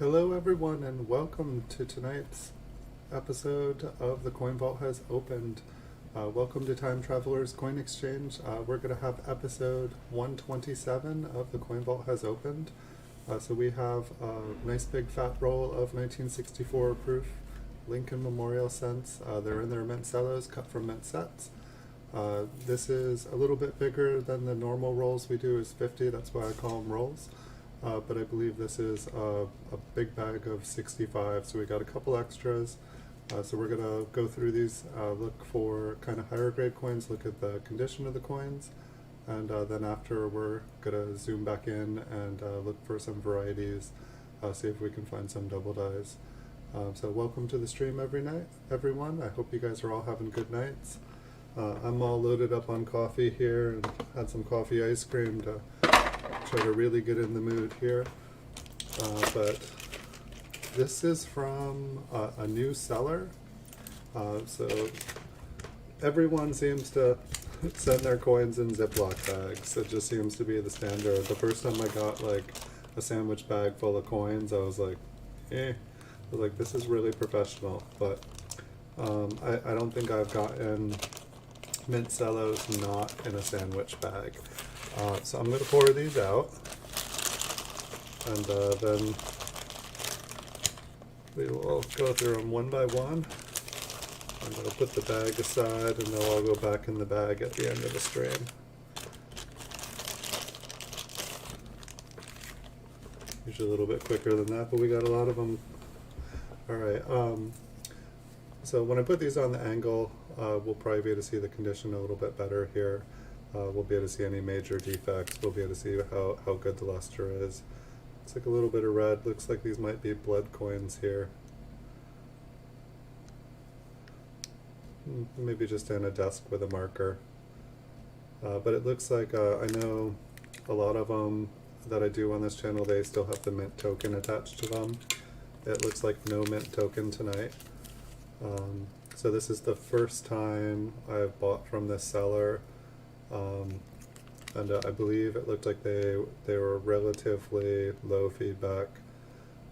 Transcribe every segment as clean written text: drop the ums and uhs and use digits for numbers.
Hello everyone and welcome to tonight's episode of The Coin Vault Has Opened. Welcome to Time Traveler's Coin Exchange. We're going to have episode 127 of The Coin Vault Has Opened. So we have a nice big fat roll of 1964 proof Lincoln Memorial cents. They're in their mint cellos cut from mint sets. This is a little bit bigger than the normal rolls we do is 50, that's why I call them rolls. But I believe this is a big bag of 65, so we got a couple extras. So we're gonna go through these, look for kind of higher grade coins, look at the condition of the coins, and then after we're gonna zoom back in and look for some varieties, see if we can find some double dies. So welcome to the stream everyone. I hope you guys are all having good nights. I'm all loaded up on coffee here and had some coffee ice cream to try to really get in the mood here. But this is from a new seller. So everyone seems to send their coins in Ziploc bags. It just seems to be the standard. The first time I got like a sandwich bag full of coins, I was like, I was like, this is really professional. But I don't think I've gotten mint cellos not in a sandwich bag. So I'm going to pour these out, and then we will go through them one by one. I'm going to put the bag aside, and they'll all go back in the bag at the end of the stream. Usually a little bit quicker than that, but we got a lot of them. Alright, so when I put these on the angle, we'll probably be able to see the condition a little bit better here. We'll be able to see any major defects. We'll be able to see how good the luster is. Looks like a little bit of red. Looks like these might be blood coins here. Maybe just in a desk with a marker. But it looks like I know a lot of them that I do on this channel, they still have the mint token attached to them. It looks like no mint token tonight. So this is the first time I've bought from this seller. And I believe it looked like they were relatively low feedback.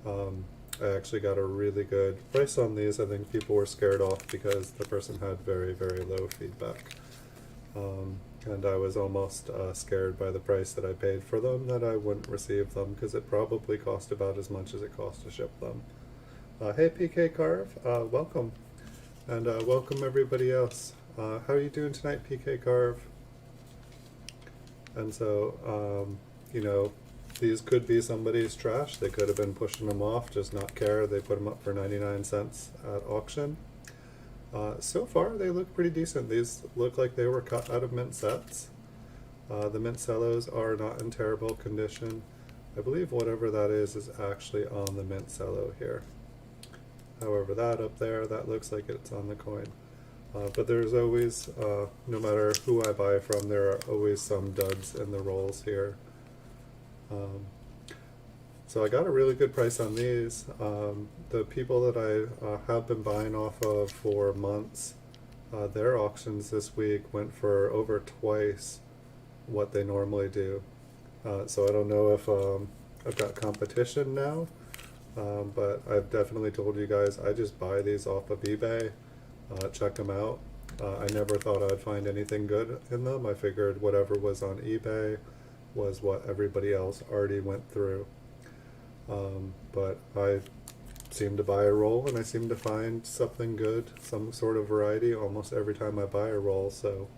I actually got a really good price on these. I think people were scared off because the person had very, very low feedback. And I was almost scared by the price that I paid for them that I wouldn't receive them because it probably cost about as much as it cost to ship them. Hey PK Carve, welcome. And welcome everybody else. How are you doing tonight, PK Carve? And so, you know, these could be somebody's trash. They could have been pushing them off, just not care. They put them up for 99 cents at auction. So far, they look pretty decent. These look like they were cut out of mint sets. The mint cellos are not in terrible condition. I believe whatever that is actually on the mint cello here. However, that up there, that looks like it's on the coin. But there's always, no matter who I buy from, there are always some duds in the rolls here. So I got a really good price on these. The people that I have been buying off of for months, their auctions this week went for over twice what they normally do. So I don't know if I've got competition now, but I've definitely told you guys I just buy these off of eBay. Check them out. I never thought I'd find anything good in them. I figured whatever was on eBay was what everybody else already went through. But I seem to buy a roll and I seem to find something good, some sort of variety almost every time I buy a roll. So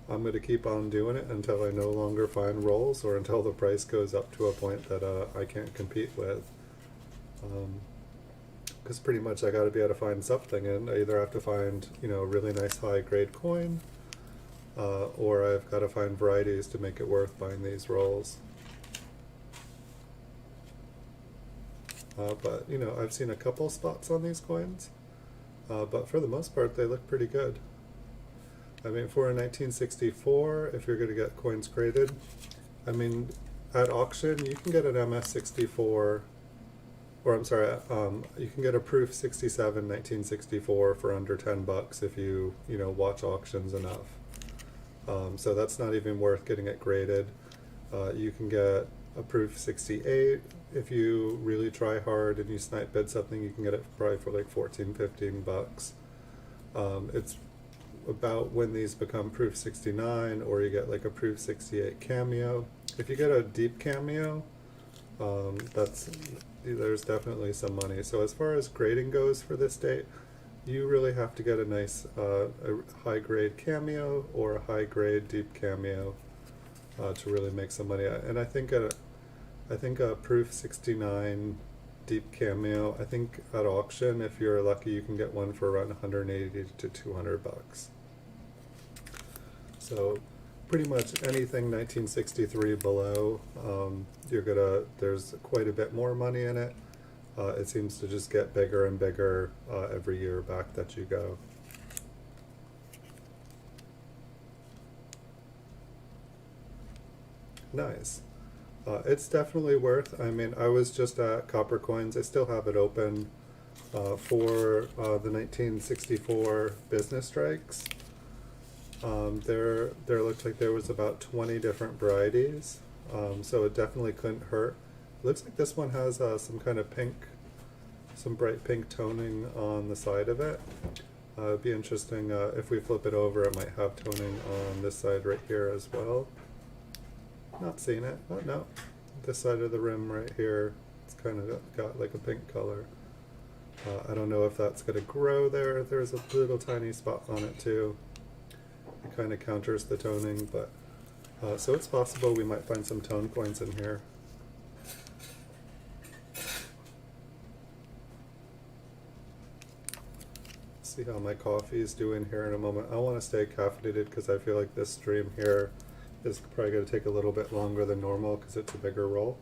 I'm going to keep on doing it until I no longer find rolls or until the price goes up to a point that I can't compete with. Because pretty much I got to be able to find something, and I either have to find, you know, a really nice high grade coin, or I've got to find varieties to make it worth buying these rolls. But you know, I've seen a couple spots on these coins, but for the most part they look pretty good. I mean, for a 1964, if you're going to get coins graded, I mean, at auction you can get an MS64. Or I'm sorry, you can get a proof 67 1964 for under 10 bucks if you watch auctions enough. So that's not even worth getting it graded. You can get a proof 68. If you really try hard and you snipe bid something, you can get it probably for like 14, 15 bucks. It's about when these become proof 69, or you get like a proof 68 cameo. If you get a deep cameo, there's definitely some money. So as far as grading goes for this date, you really have to get a nice a high grade cameo or a high grade deep cameo to really make some money. And I think a proof 69 deep cameo, I think at auction, if you're lucky, you can get one for around 180 to 200 bucks. So pretty much anything 1963 below, there's quite a bit more money in it. It seems to just get bigger and bigger every year back that you go. Nice. It's definitely worth. I mean, I was just at Copper Coins. I still have it open for the 1964 business strikes. There looked like there was about 20 different varieties, so it definitely couldn't hurt. It looks like this one has some kind of pink, some bright pink toning on the side of it. It'd be interesting if we flip it over, it might have toning on this side right here as well. Not seeing it. Oh no, this side of the rim right here, it's kind of got like a pink color. I don't know if that's going to grow there. There's a little tiny spot on it too. It kind of counters the toning, but so it's possible we might find some tone coins in here. See how my coffee is doing here in a moment. I want to stay caffeinated because I feel like this stream here is probably going to take a little bit longer than normal because it's a bigger roll.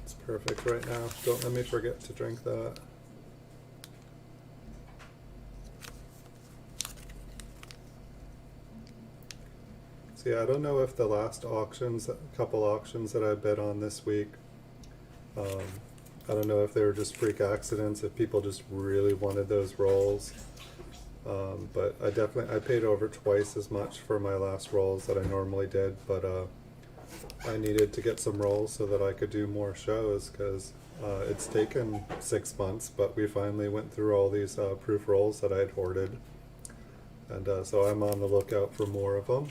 It's perfect right now. Don't let me forget to drink that. So yeah, I don't know if the last auctions, a couple auctions that I bid on this week, I don't know if they were just freak accidents, if people just really wanted those rolls. But I paid over twice as much for my last rolls that I normally did, but I needed to get some rolls so that I could do more shows, because it's taken 6 months, but we finally went through all these proof rolls that I had hoarded, and so I'm on the lookout for more of them.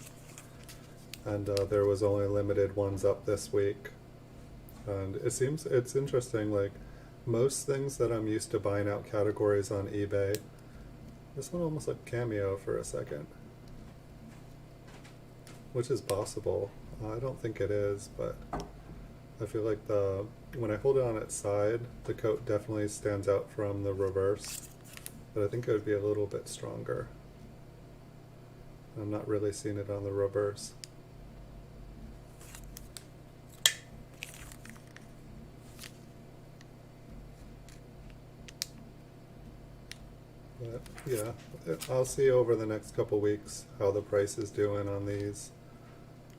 And there was only limited ones up this week, and it's interesting, like most things that I'm used to buying out categories on eBay, this one almost looked cameo for a second, which is possible. I don't think it is, but I feel like when I hold it on its side, the coat definitely stands out from the reverse, but I think it would be a little bit stronger. I'm not really seeing it on the reverse. But yeah, I'll see over the next couple weeks how the price is doing on these.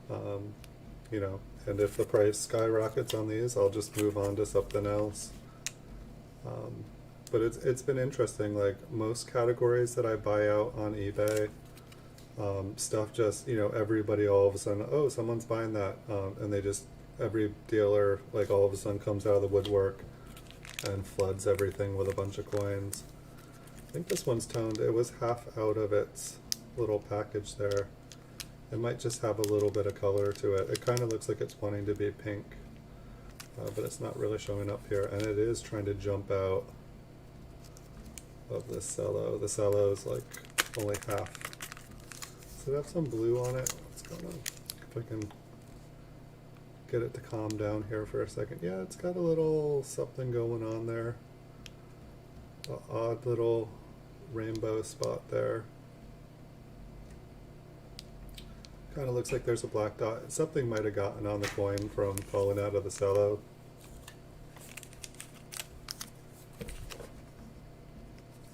You know, and if the price skyrockets on these, I'll just move on to something else. But it's been interesting, like most categories that I buy out on eBay, stuff just, you know, everybody all of a sudden, oh, someone's buying that, and every dealer like all of a sudden comes out of the woodwork and floods everything with a bunch of coins. I think this one's toned. It was half out of its little package there. It might just have a little bit of color to it. It kind of looks like it's wanting to be pink, but it's not really showing up here. And it is trying to jump out of the cello. The cello is like only half. Does it have some blue on it? What's going on? If I can get it to calm down here for a second. Yeah, it's got a little something going on there. An odd little rainbow spot there. Kind of looks like there's a black dot. Something might have gotten on the coin from falling out of the cello.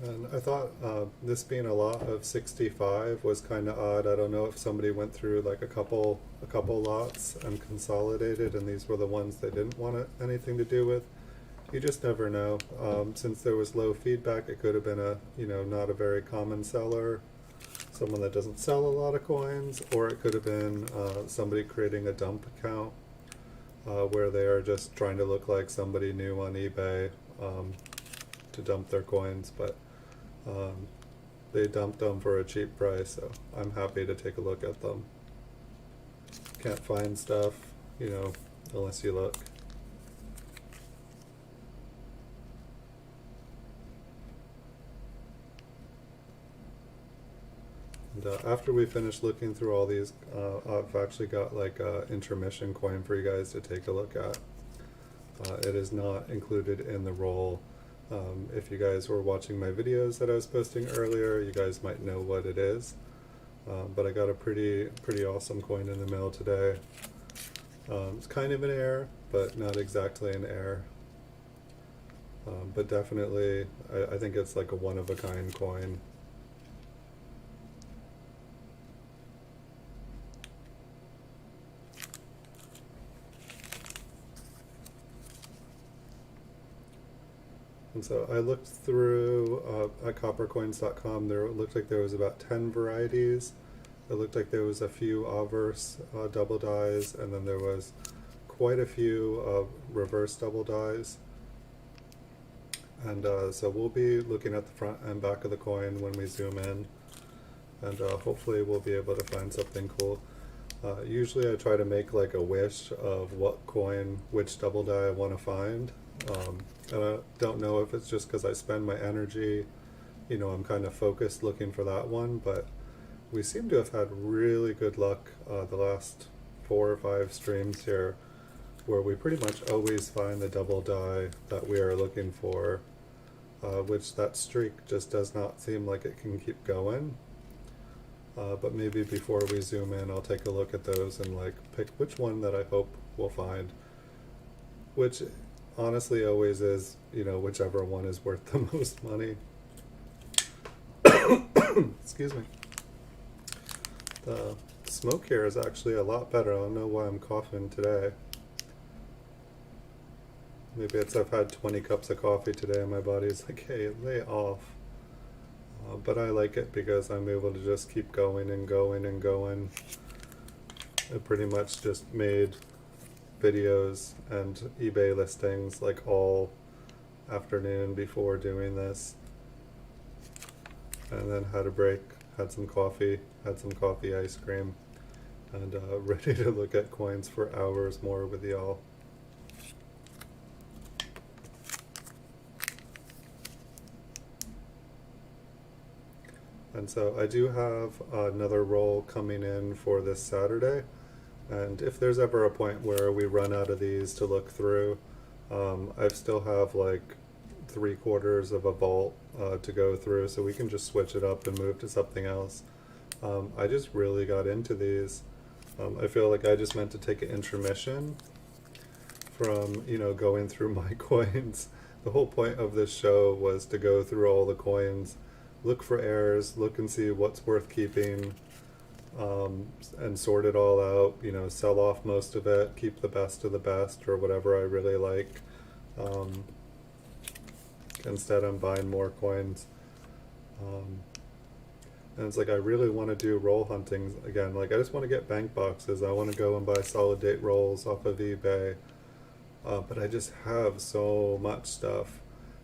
And I thought this being a lot of 65 was kind of odd. I don't know if somebody went through like a couple lots and consolidated, and these were the ones they didn't want anything to do with. You just never know. Since there was low feedback, it could have been a, you know, not a very common seller. someone that doesn't sell a lot of coins, or it could have been somebody creating a dump account where they are just trying to look like somebody new on eBay to dump their coins, but they dumped them for a cheap price, so I'm happy to take a look at them. Can't find stuff, you know, unless you look. And after we finish looking through all these, I've actually got like an intermission coin for you guys to take a look at. It is not included in the roll. If you guys were watching my videos that I was posting earlier, you guys might know what it is. But I got a pretty awesome coin in the mail today. It's kind of an heir, but not exactly an heir. But definitely, I think it's like a one-of-a-kind coin. And so I looked through at coppercoins.com. There looked like there was about 10 varieties. It looked like there was a few obverse double dies, and then there was quite a few reverse double dies. And so we'll be looking at the front and back of the coin when we zoom in, and hopefully we'll be able to find something cool. Usually I try to make like a wish of what coin, which double die I want to find. And I don't know if it's just because I spend my energy, you know, I'm kind of focused looking for that one, but we seem to have had really good luck the last 4 or 5 streams here, where we pretty much always find the double die that we are looking for, which that streak just does not seem like it can keep going. But maybe before we zoom in, I'll take a look at those and like pick which one that I hope we'll find, which honestly always is, you know, whichever one is worth the most money. Excuse me. The smoke here is actually a lot better. I don't know why I'm coughing today. Maybe it's I've had 20 cups of coffee today and my body's like, hey, lay off. But I like it because I'm able to just keep going and going and going. I pretty much just made videos and eBay listings like all afternoon before doing this, and then had a break, had some coffee ice cream, and ready to look at coins for hours more with y'all. And so I do have another roll coming in for this Saturday. And if there's ever a point where we run out of these to look through, I still have like 3/4 of a vault to go through, so we can just switch it up and move to something else. I just really got into these. I feel like I just meant to take an intermission from, you know, going through my coins. The whole point of this show was to go through all the coins, look for errors, look and see what's worth keeping, and sort it all out, you know, sell off most of it, keep the best of the best, or whatever I really like. Instead I'm buying more coins. And it's like I really want to do roll hunting again. Like I just want to get bank boxes. I want to go and buy solid date rolls off of eBay. But I just have so much stuff.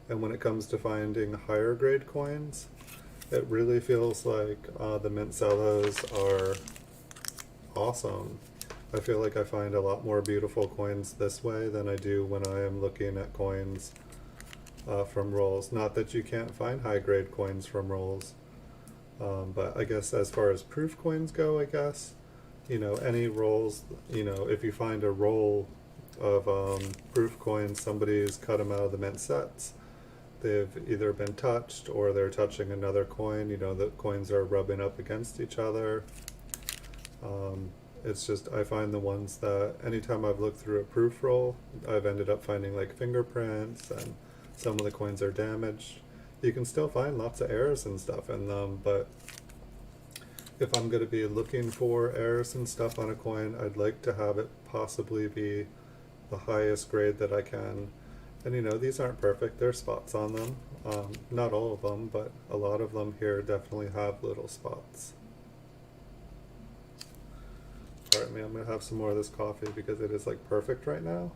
And when it comes to finding higher grade coins, it really feels like the mint Cellos are awesome. I feel like I find a lot more beautiful coins this way than I do when I am looking at coins from rolls. Not that you can't find high grade coins from rolls, but I guess as far as proof coins go, I guess, you know, any rolls, you know, if you find a roll of proof coins, somebody's cut them out of the mint sets. They've either been touched or they're touching another coin, you know, the coins are rubbing up against each other. It's just, I find the ones that, anytime I've looked through a proof roll, I've ended up finding like fingerprints, and some of the coins are damaged. You can still find lots of errors and stuff in them, but if I'm going to be looking for errors and stuff on a coin, I'd like to have it possibly be the highest grade that I can. And you know, these aren't perfect, there's spots on them. Not all of them, but a lot of them here definitely have little spots. Pardon me, I'm gonna have some more of this coffee because it is like perfect right now.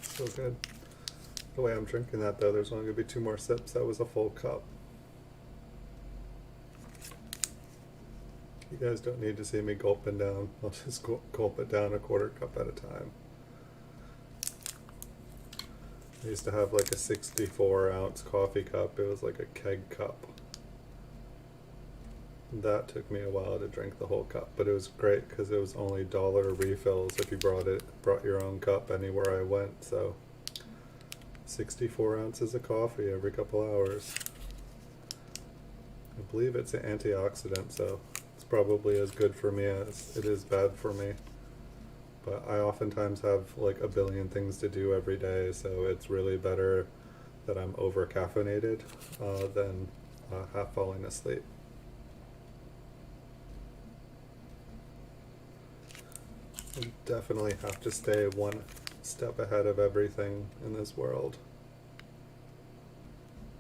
So good. The way I'm drinking that though, there's only gonna be 2 more sips. That was a full cup. You guys don't need to see me gulping down. I'll just gulp it down a 1/4 cup at a time. I used to have like a 64-ounce coffee cup. It was like a keg cup. That took me a while to drink the whole cup, but it was great because it was only $1 refills if you brought your own cup anywhere I went. So 64 ounces of coffee every couple hours. I believe it's an antioxidant, so it's probably as good for me as it is bad for me. But I oftentimes have like a billion things to do every day, so it's really better that I'm over caffeinated than half falling asleep. I definitely have to stay 1 step ahead of everything in this world.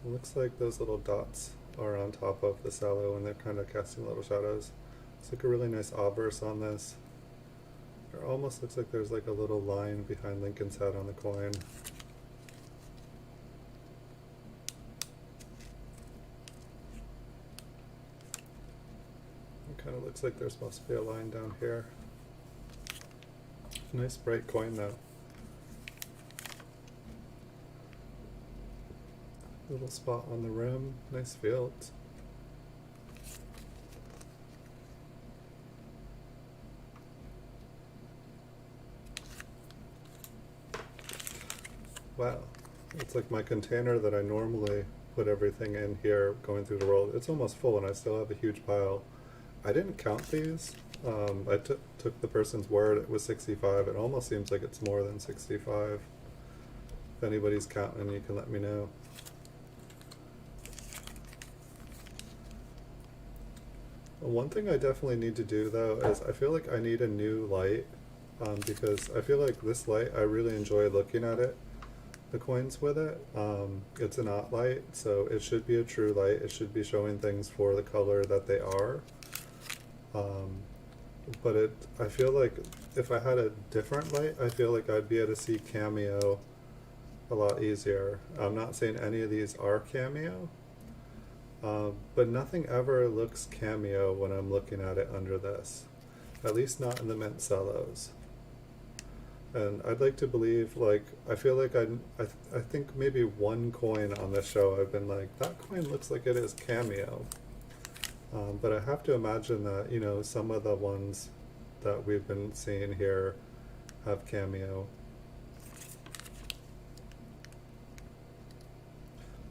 It looks like those little dots are on top of the cello and they're kind of casting little shadows. It's like a really nice obverse on this. It almost looks like there's like a little line behind Lincoln's head on the coin. It kind of looks like there's supposed to be a line down here. Nice bright coin though. Little spot on the rim, nice fields. Wow, it's like my container that I normally put everything in here going through the roll. It's almost full and I still have a huge pile. I didn't count these. I took the person's word, it was 65. It almost seems like it's more than 65. If anybody's counting, you can let me know. One thing I definitely need to do though is I feel like I need a new light because I feel like this light, I really enjoy looking at it, the coins with it. It's an OT light, so it should be a true light. It should be showing things for the color that they are. But I feel like if I had a different light, I feel like I'd be able to see cameo a lot easier. I'm not saying any of these are cameo, but nothing ever looks cameo when I'm looking at it under this. At least not in the mint cellos. And I'd like to believe, like, I feel like I think maybe 1 coin on this show I've been like, that coin looks like it is cameo. But I have to imagine that, you know, some of the ones that we've been seeing here have cameo.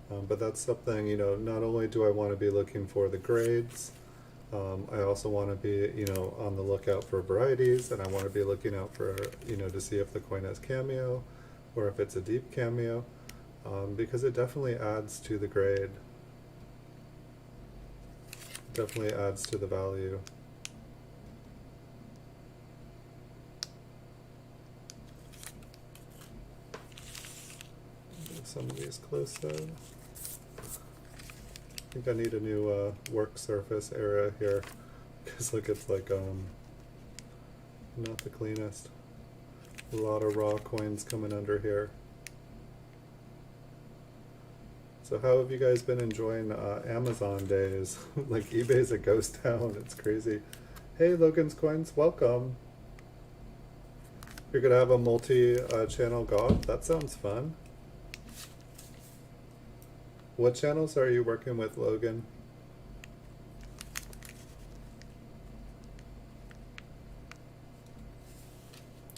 But that's something, you know, not only do I want to be looking for the grades, I also want to be, you know, on the lookout for varieties, and I want to be looking out for, you know, to see if the coin has cameo or if it's a deep cameo, because it definitely adds to the grade. Definitely adds to the value. Get some of these close though. I think I need a new work surface area here because look, it's like not the cleanest. A lot of raw coins coming under here. So how have you guys been enjoying Amazon days? Like eBay's a ghost town, it's crazy. Hey Logan's Coins, welcome. You're gonna have a multi-channel GOG? That sounds fun. What channels are you working with, Logan?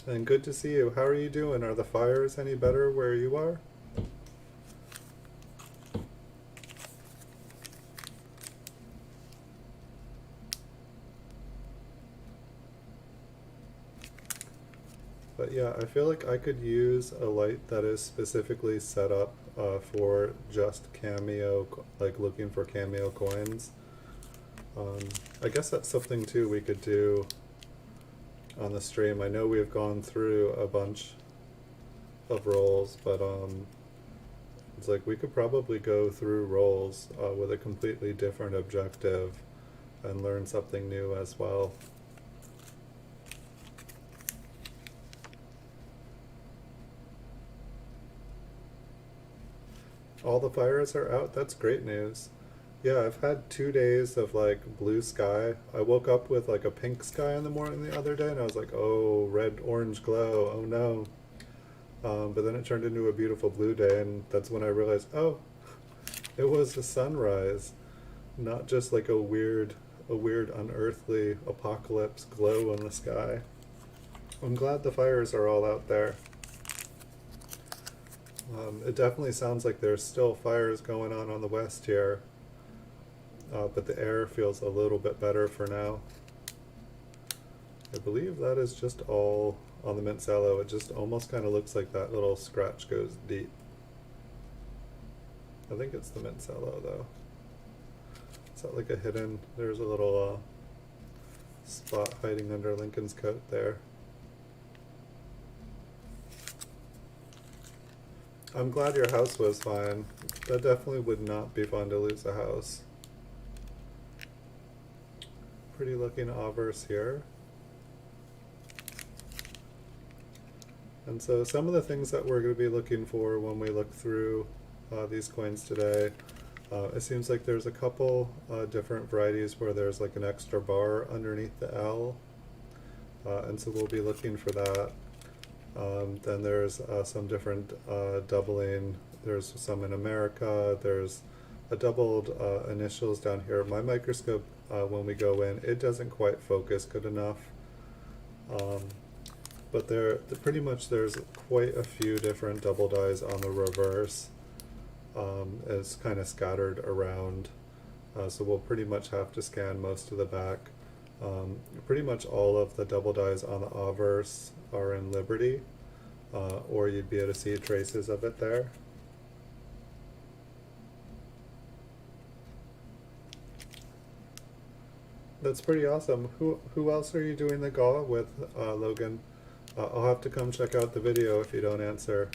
And good to see you. How are you doing? Are the fires any better where you are? But yeah, I feel like I could use a light that is specifically set up for just cameo, like looking for cameo coins. I guess that's something too we could do on the stream. I know we've gone through a bunch of rolls, but coins. Like, we could probably go through rolls with a completely different objective and learn something new as well. All the fires are out. That's great news. Yeah, I've had 2 days of like blue sky. I woke up with like a pink sky in the morning the other day, and I was like, oh, red orange glow, oh no. But then it turned into a beautiful blue day, and that's when I realized, oh, it was a sunrise, not just like a weird unearthly apocalypse glow in the sky. I'm glad the fires are all out there. It definitely sounds like there's still fires going on the west here, but the air feels a little bit better for now. I believe that is just all on the mint cello. It just almost kind of looks like that little scratch goes deep. I think it's the mint cello though. Is that like a hidden, there's a little spot hiding under Lincoln's coat there. I'm glad your house was fine. That definitely would not be fun to lose a house. Pretty looking obverse here. And so some of the things that we're going to be looking for when we look through these coins today, it seems like there's a couple different varieties where there's like an extra bar underneath the L, and so we'll be looking for that. Then there's some different doubling. There's some in America. There's a doubled initials down here. My microscope, when we go in, it doesn't quite focus good enough. But pretty much there's quite a few different double dies on the reverse. It's kind of scattered around, so we'll pretty much have to scan most of the back. Pretty much all of the double dies on the obverse are in Liberty, or you'd be able to see traces of it there. That's pretty awesome. Who else are you doing the GAW with, Logan? I'll have to come check out the video if you don't answer.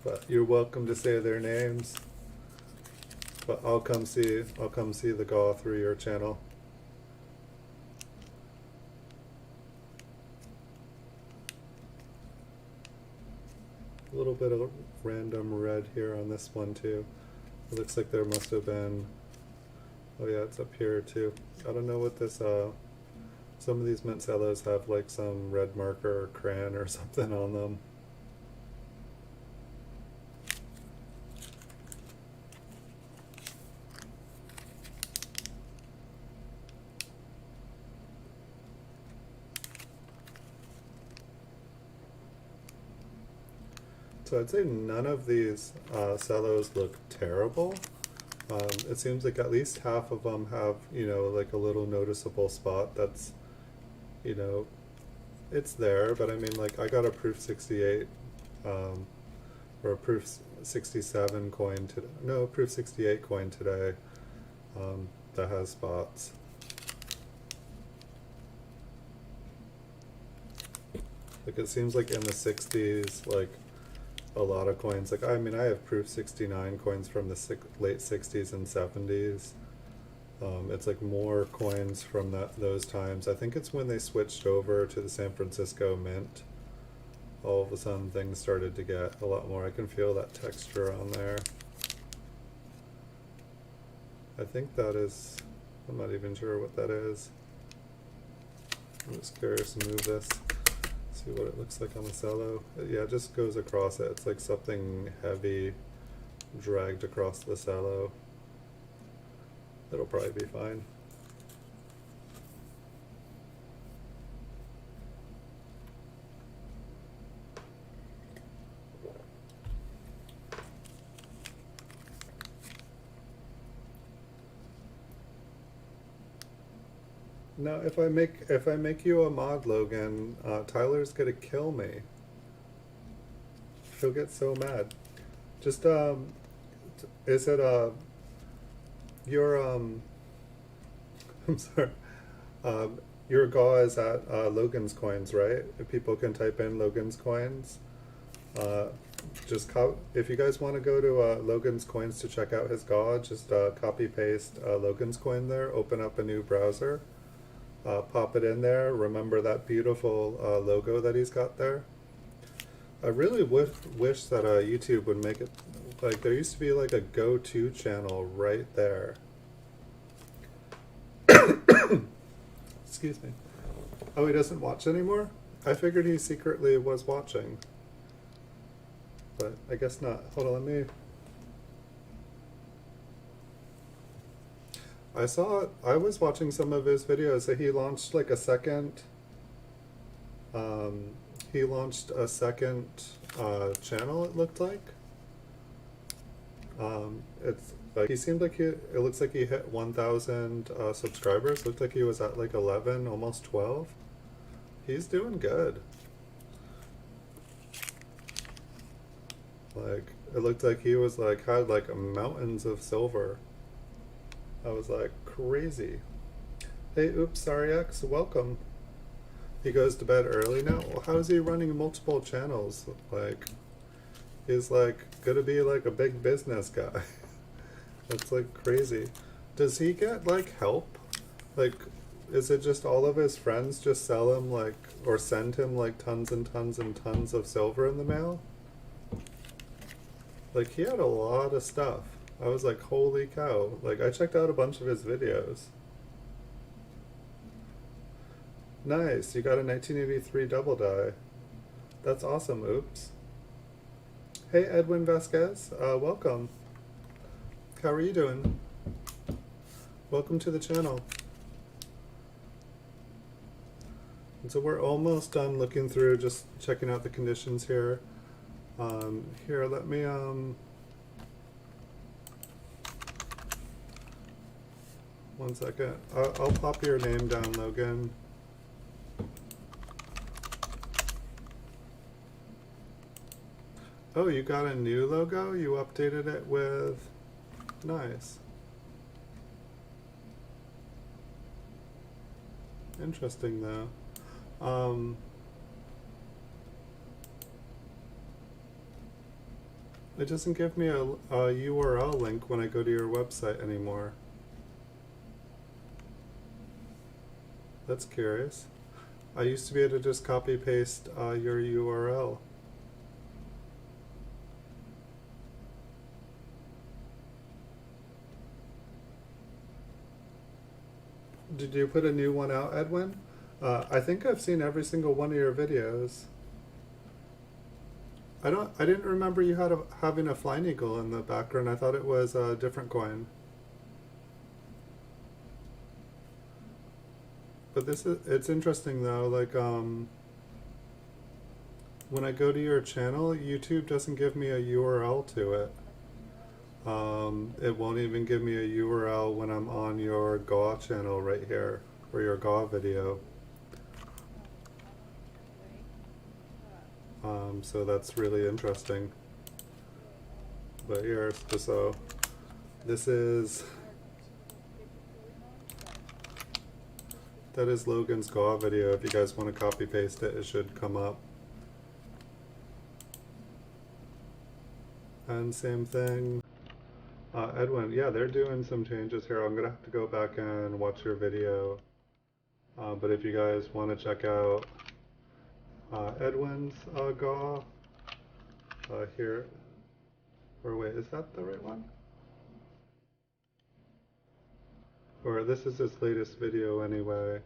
But you're welcome to say their names. But I'll come see the GAW through your channel. A little bit of random red here on this one too. It looks like there must have been, oh yeah, it's up here too. I don't know what this, some of these mint cellos have like some red marker or crayon or something on them. So I'd say none of these cellos look terrible. It seems like at least half of them have, you know, like a little noticeable spot that's, you know, it's there, but I mean, like, I got a proof 68 or a proof 67 coin today. No, proof 68 coin today that has spots. Like, it seems like in the 60s, like, a lot of coins, like, I mean, I have proof 69 coins from the late 60s and 70s. It's like more coins from those times. I think it's when they switched over to the San Francisco Mint. All of a sudden things started to get a lot more. I can feel that texture on there. I think that is, I'm not even sure what that is. I'm just curious to move this. See what it looks like on the cello. Yeah, it just goes across it. It's like something heavy dragged across the cello. It'll probably be fine. Now, if I make you a mod, Logan, Tyler's gonna kill me. He'll get so mad. Just is it your I'm sorry. Your GAW is at Logan's Coins, right? If people can type in Logan's Coins. if you guys want to go to Logan's Coins to check out his GAW, just copy paste Logan's Coin there, open up a new browser, pop it in there. Remember that beautiful logo that he's got there? I really wish that YouTube would make it, like, there used to be like a go-to channel right there. Excuse me. Oh, he doesn't watch anymore? I figured he secretly was watching. But I guess not. Hold on, let me... I was watching some of his videos that he launched like a second, um, he launched a second channel, it looked like. It's like, he seemed like it looks like he hit 1,000 subscribers. Looked like he was at like 11, almost 12. He's doing good. Like, it looked like he was like, had like mountains of silver. I was like, crazy. Hey, oops, sorry X, welcome. He goes to bed early now? Well, how is he running multiple channels? Like, he's like gonna be like a big business guy. That's like crazy. Does he get like help? Like, is it just all of his friends just sell him like, or send him like tons and tons and tons of silver in the mail? Like, he had a lot of stuff. I was like, holy cow. Like, I checked out a bunch of his videos. Nice, you got a 1983 double die. That's awesome, oops. Hey, Edwin Vasquez, welcome. How are you doing? Welcome to the channel. And so we're almost done looking through, just checking out the conditions here. Here, let me, one second. I'll pop your name down, Logan. Oh, you got a new logo? You updated it with... Nice. Interesting, though. It doesn't give me a URL link when I go to your website anymore. That's curious. I used to be able to just copy paste your URL. Did you put a new one out, Edwin? I think I've seen every single one of your videos. I didn't remember you had having a flying eagle in the background. I thought it was a different coin. But it's interesting though, like, when I go to your channel, YouTube doesn't give me a URL to it. It won't even give me a URL when I'm on your GAW channel right here, or your GAW video. So that's really interesting. But here, so this is, that is Logan's GAW video. If you guys want to copy paste it, it should come up. And same thing. Edwin, yeah, they're doing some changes here. I'm gonna have to go back and watch your video. But if you guys want to check out Edwin's GAW, here, or wait, is that the right one? Or this is his latest video anyway.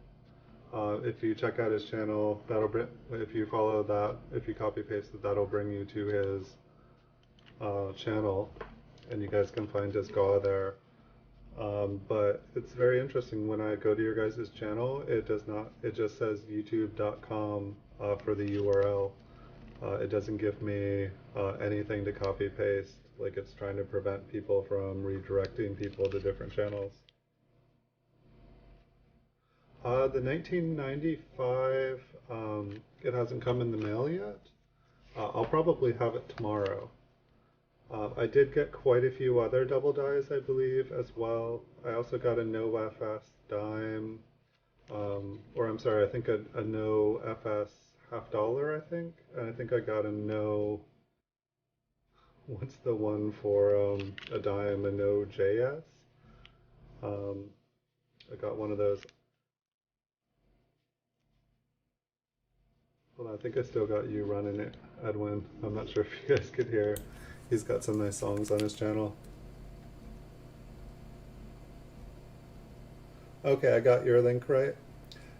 If you check out his channel, that'll bring, if you follow that, if you copy paste it, that'll bring you to his channel, and you guys can find his GAW there. But it's very interesting, when I go to your guys' channel, it does not, it just says youtube.com for the URL. It doesn't give me anything to copy paste, like it's trying to prevent people from redirecting people to different channels. The 1995, it hasn't come in the mail yet. I'll probably have it tomorrow. I did get quite a few other double dies, I believe, as well. I also got a no FS dime, or I'm sorry, I think a no FS half dollar, I think. And I think I got a no What's the one for a dime and no JS? Um, I got one of those. Well, I think I still got you running it, Edwin. I'm not sure if you guys could hear. He's got some nice songs on his channel. Okay, I got your link right.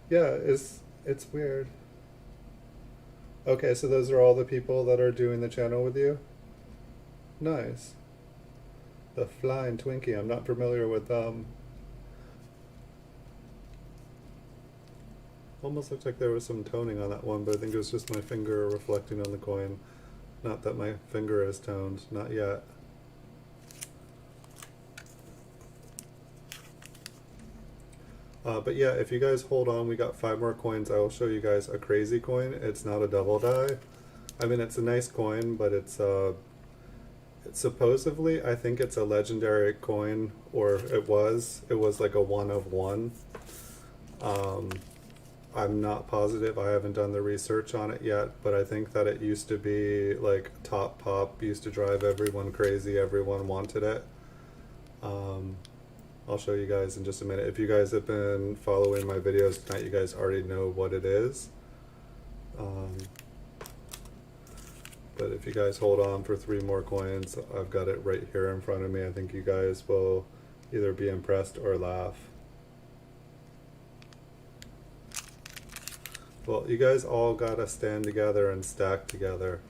Yeah, it's weird. Okay, so those are all the people that are doing the channel with you? Nice. The Flying Twinkie. I'm not familiar with almost looked like there was some toning on that one, but I think it was just my finger reflecting on the coin. Not that my finger is toned, not yet. But yeah, if you guys hold on, we got 5 more coins. I will show you guys a crazy coin. It's not a double die. I mean, it's a nice coin, but it's supposedly, I think it's a legendary coin, or it was like a 1 of 1. I'm not positive. I haven't done the research on it yet, but I think that it used to be like top pop, used to drive everyone crazy. Everyone wanted it. I'll show you guys in just a minute. If you guys have been following my videos tonight, you guys already know what it is. But if you guys hold on for 3 more coins, I've got it right here in front of me. I think you guys will either be impressed or laugh. Well, you guys all gotta stand together and stack together.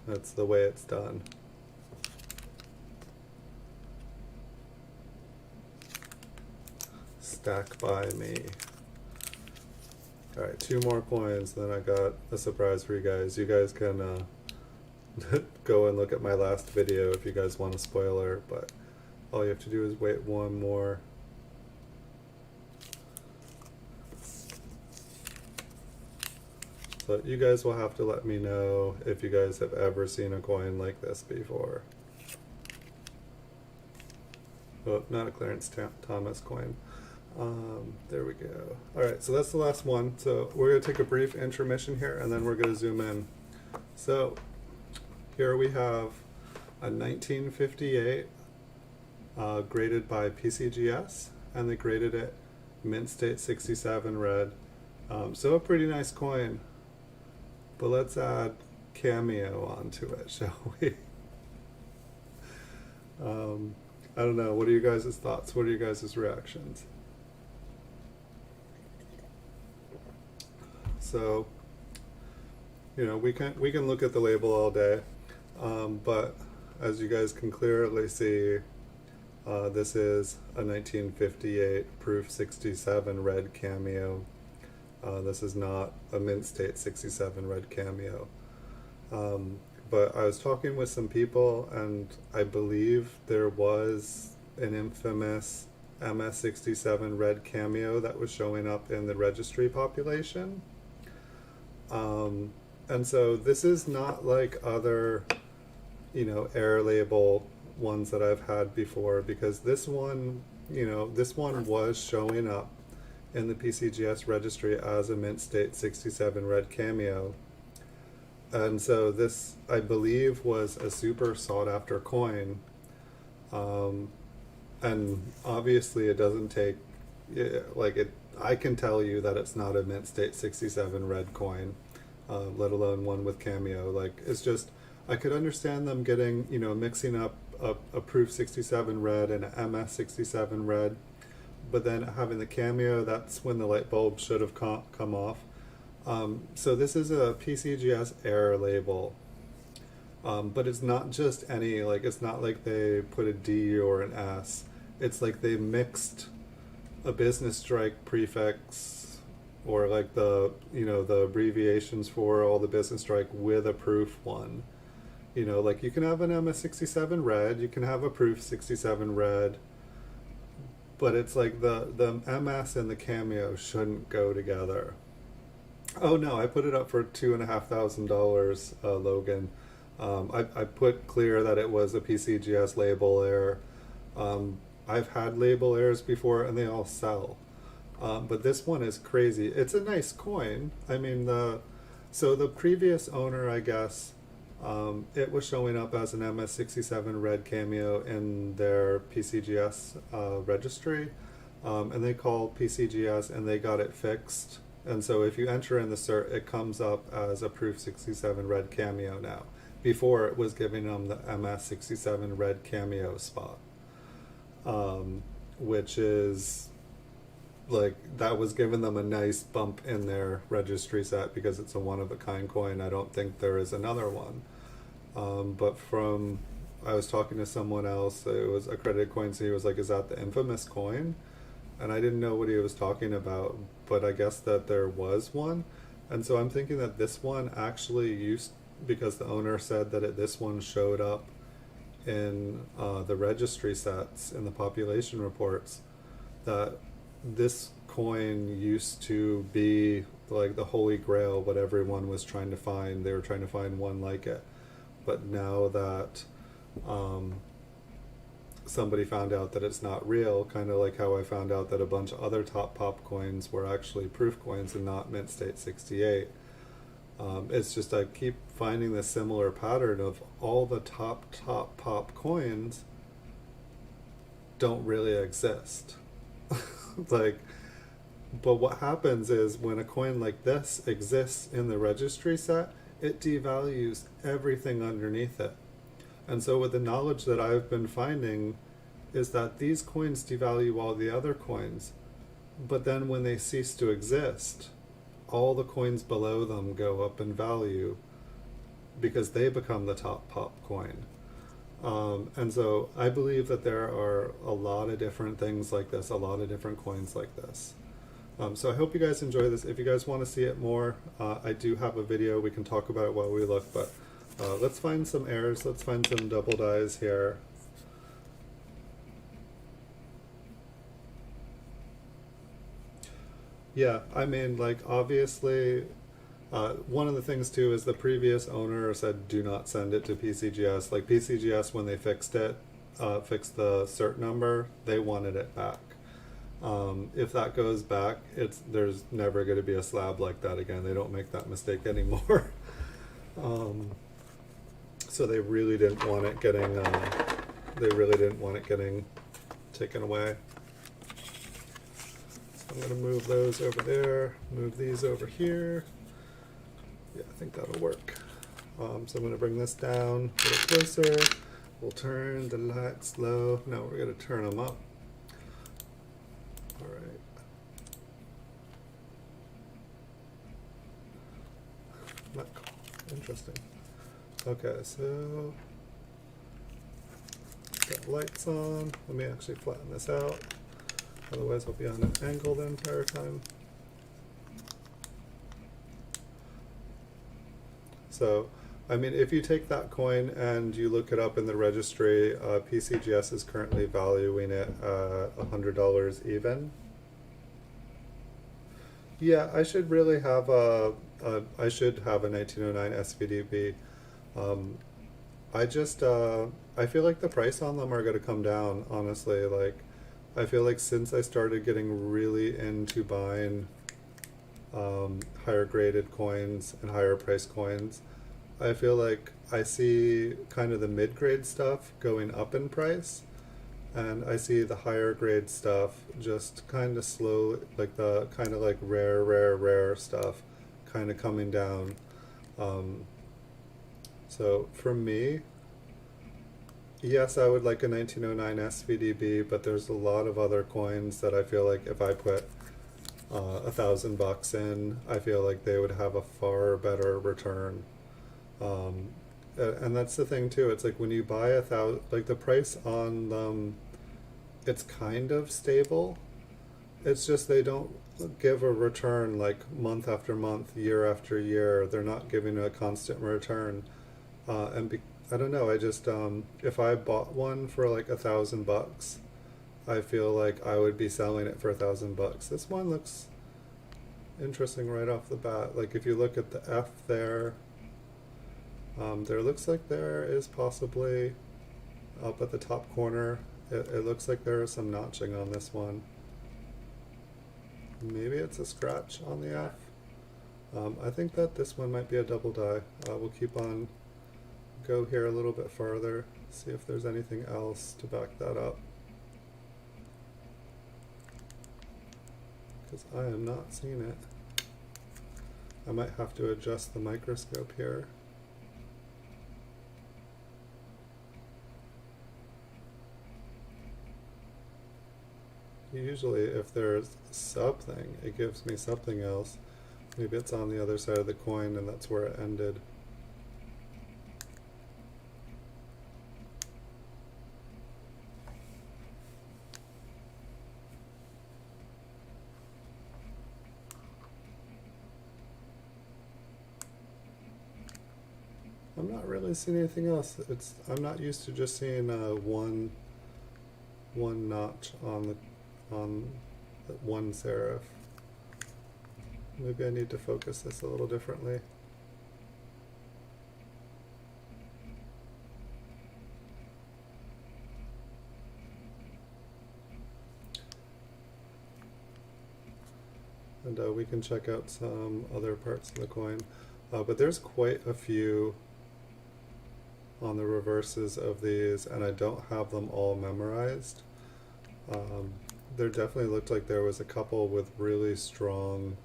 That's the way it's done. Stack by me. Alright, 2 more coins, then I got a surprise for you guys. You guys can go and look at my last video if you guys want a spoiler, but all you have to do is wait 1 more. So you guys will have to let me know if you guys have ever seen a coin like this before. Oh, not a Clarence Thomas coin. There we go. Alright, so that's the last one. So we're going to take a brief intermission here, and then we're going to zoom in. So here we have a 1958 graded by PCGS, and they graded it mint state 67 red. So a pretty nice coin. But let's add Cameo onto it, shall we? I don't know. What are you guys' thoughts? What are you guys' reactions? So, you know, we can look at the label all day, but as you guys can clearly see, this is a 1958 proof 67 red Cameo. This is not a mint state 67 red Cameo. But I was talking with some people, and I believe there was an infamous MS67 red Cameo that was showing up in the registry population. And so this is not like other, you know, air label ones that I've had before, because this one, you know, this one was showing up in the PCGS registry as a mint state 67 red Cameo. And so this, I believe, was a super sought after coin. And obviously it doesn't take, like it, I can tell you that it's not a mint state 67 red coin, let alone one with Cameo. Like, it's just, I could understand them getting, you know, mixing up a proof 67 red and an MS 67 red, but then having the Cameo, that's when the light bulb should have come off. So this is a PCGS Air label, but it's not just any, like, it's not like they put a D or an S. It's like they mixed a business strike prefix, or like the, you know, the abbreviations for all the business strike with a proof one. You know, like you can have an MS67 red, you can have a proof 67 red, but it's like the MS and the Cameo shouldn't go together. Oh no, I put it up for $2,500, Logan. I put clear that it was a PCGS label error. I've had label errors before and they all sell. But this one is crazy. It's a nice coin. I mean, so the previous owner, I guess, It was showing up as an MS67 red cameo in their PCGS registry, and they called PCGS and they got it fixed. And so if you enter in the cert, it comes up as a proof 67 red cameo now. Before, it was giving them the MS67 red cameo spot, which is like, that was giving them a nice bump in their registry set because it's a one-of-a-kind coin. I don't think there is another one. But from, I was talking to someone else, it was Accredited Coins, he was like, is that the infamous coin? And I didn't know what he was talking about, but I guess that there was one. And so I'm thinking that this one actually used, because the owner said that this one showed up in the registry sets, in the population reports, that this coin used to be like the holy grail, what everyone was trying to find. They were trying to find one like it. But now that somebody found out that it's not real, kind of like how I found out that a bunch of other top pop coins were actually proof coins and not mint state 68. It's just, I keep finding this similar pattern of all the top pop coins don't really exist. Like, but what happens is when a coin like this exists in the registry set, it devalues everything underneath it. And so with the knowledge that I've been finding is that these coins devalue all the other coins, but then when they cease to exist, all the coins below them go up in value because they become the top pop coin. And so I believe that there are a lot of different things like this, a lot of different coins like this. So I hope you guys enjoy this. If you guys want to see it more, I do have a video. We can talk about it while we look, but let's find some errors. Let's find some double dies here. Yeah, I mean, like, obviously, one of the things too is the previous owner said do not send it to PCGS. Like, PCGS, when they fixed it, fixed the cert number, they wanted it back. If that goes back, there's never going to be a slab like that again. They don't make that mistake anymore. So they really didn't want it getting taken away. So I'm going to move those over there, move these over here. Yeah, I think that'll work. So I'm going to bring this down a little closer. We'll turn the lights low. No, we're going to turn them up. All right. Interesting. Okay, so got lights on. Let me actually flatten this out. Otherwise I'll be on an angle the entire time. So, I mean, if you take that coin and you look it up in the registry, PCGS is currently valuing it $100 even. Yeah, I should really have I should have a 1909 SVDB. I feel like the price on them are going to come down, honestly. Like, I feel like since I started getting really into buying higher graded coins and higher price coins, I feel like I see kind of the mid-grade stuff going up in price, and I see the higher grade stuff just kind of slow, like the kind of like rare stuff kind of coming down. So for me, yes, I would like a 1909 SVDB, but there's a lot of other coins that I feel like if I put $1,000 in, I feel like they would have a far better return. And that's the thing too. It's like when you buy like the price on them, it's kind of stable. It's just they don't give a return like month after month, year after year. They're not giving a constant return. I don't know. I just if I bought one for like $1,000, I feel like I would be selling it for $1,000. This one looks interesting right off the bat. Like if you look at the F there, there looks like there is possibly up at the top corner. It looks like there is some notching on this one. Maybe it's a scratch on the F. I think that this one might be a double die. We'll keep on go here a little bit farther, see if there's anything else to back that up. Because I am not seeing it. I might have to adjust the microscope here. Usually if there's something, it gives me something else. Maybe it's on the other side of the coin and that's where it ended. I'm not really seeing anything else. I'm not used to just seeing one notch on the one serif. Maybe I need to focus this a little differently. And we can check out some other parts of the coin. But there's quite a few on the reverses of these, and I don't have them all memorized. There definitely looked like there was a couple with really strong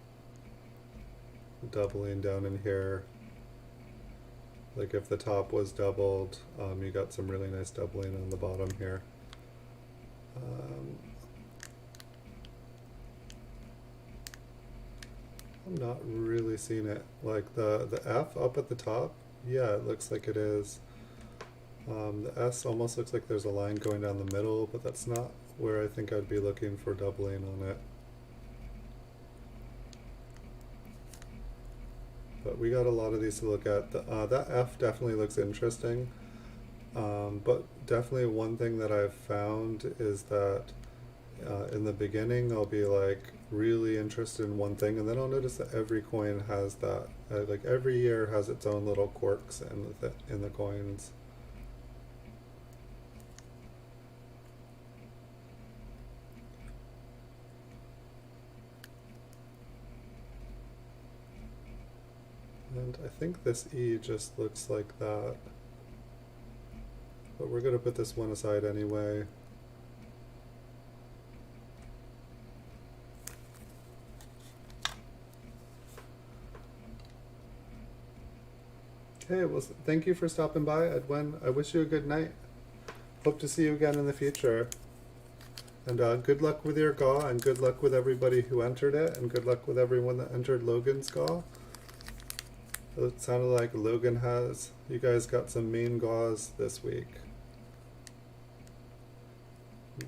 doubling down in here. Like if the top was doubled, you got some really nice doubling on the bottom here. I'm not really seeing it. Like the F up at the top, yeah, it looks like it is. The S almost looks like there's a line going down the middle, but that's not where I think I'd be looking for doubling on it. But we got a lot of these to look at. That F definitely looks interesting. But definitely one thing that I've found is that in the beginning I'll be like really interested in one thing, and then I'll notice that every coin has that. Like every year has its own little quirks in the coins. And I think this E just looks like that. But we're going to put this one aside anyway. Okay, well, thank you for stopping by, Edwin. I wish you a good night. Hope to see you again in the future. And good luck with your GAW, and good luck with everybody who entered it, and good luck with everyone that entered Logan's GAW. It sounded like Logan you guys got some main GAWs this week.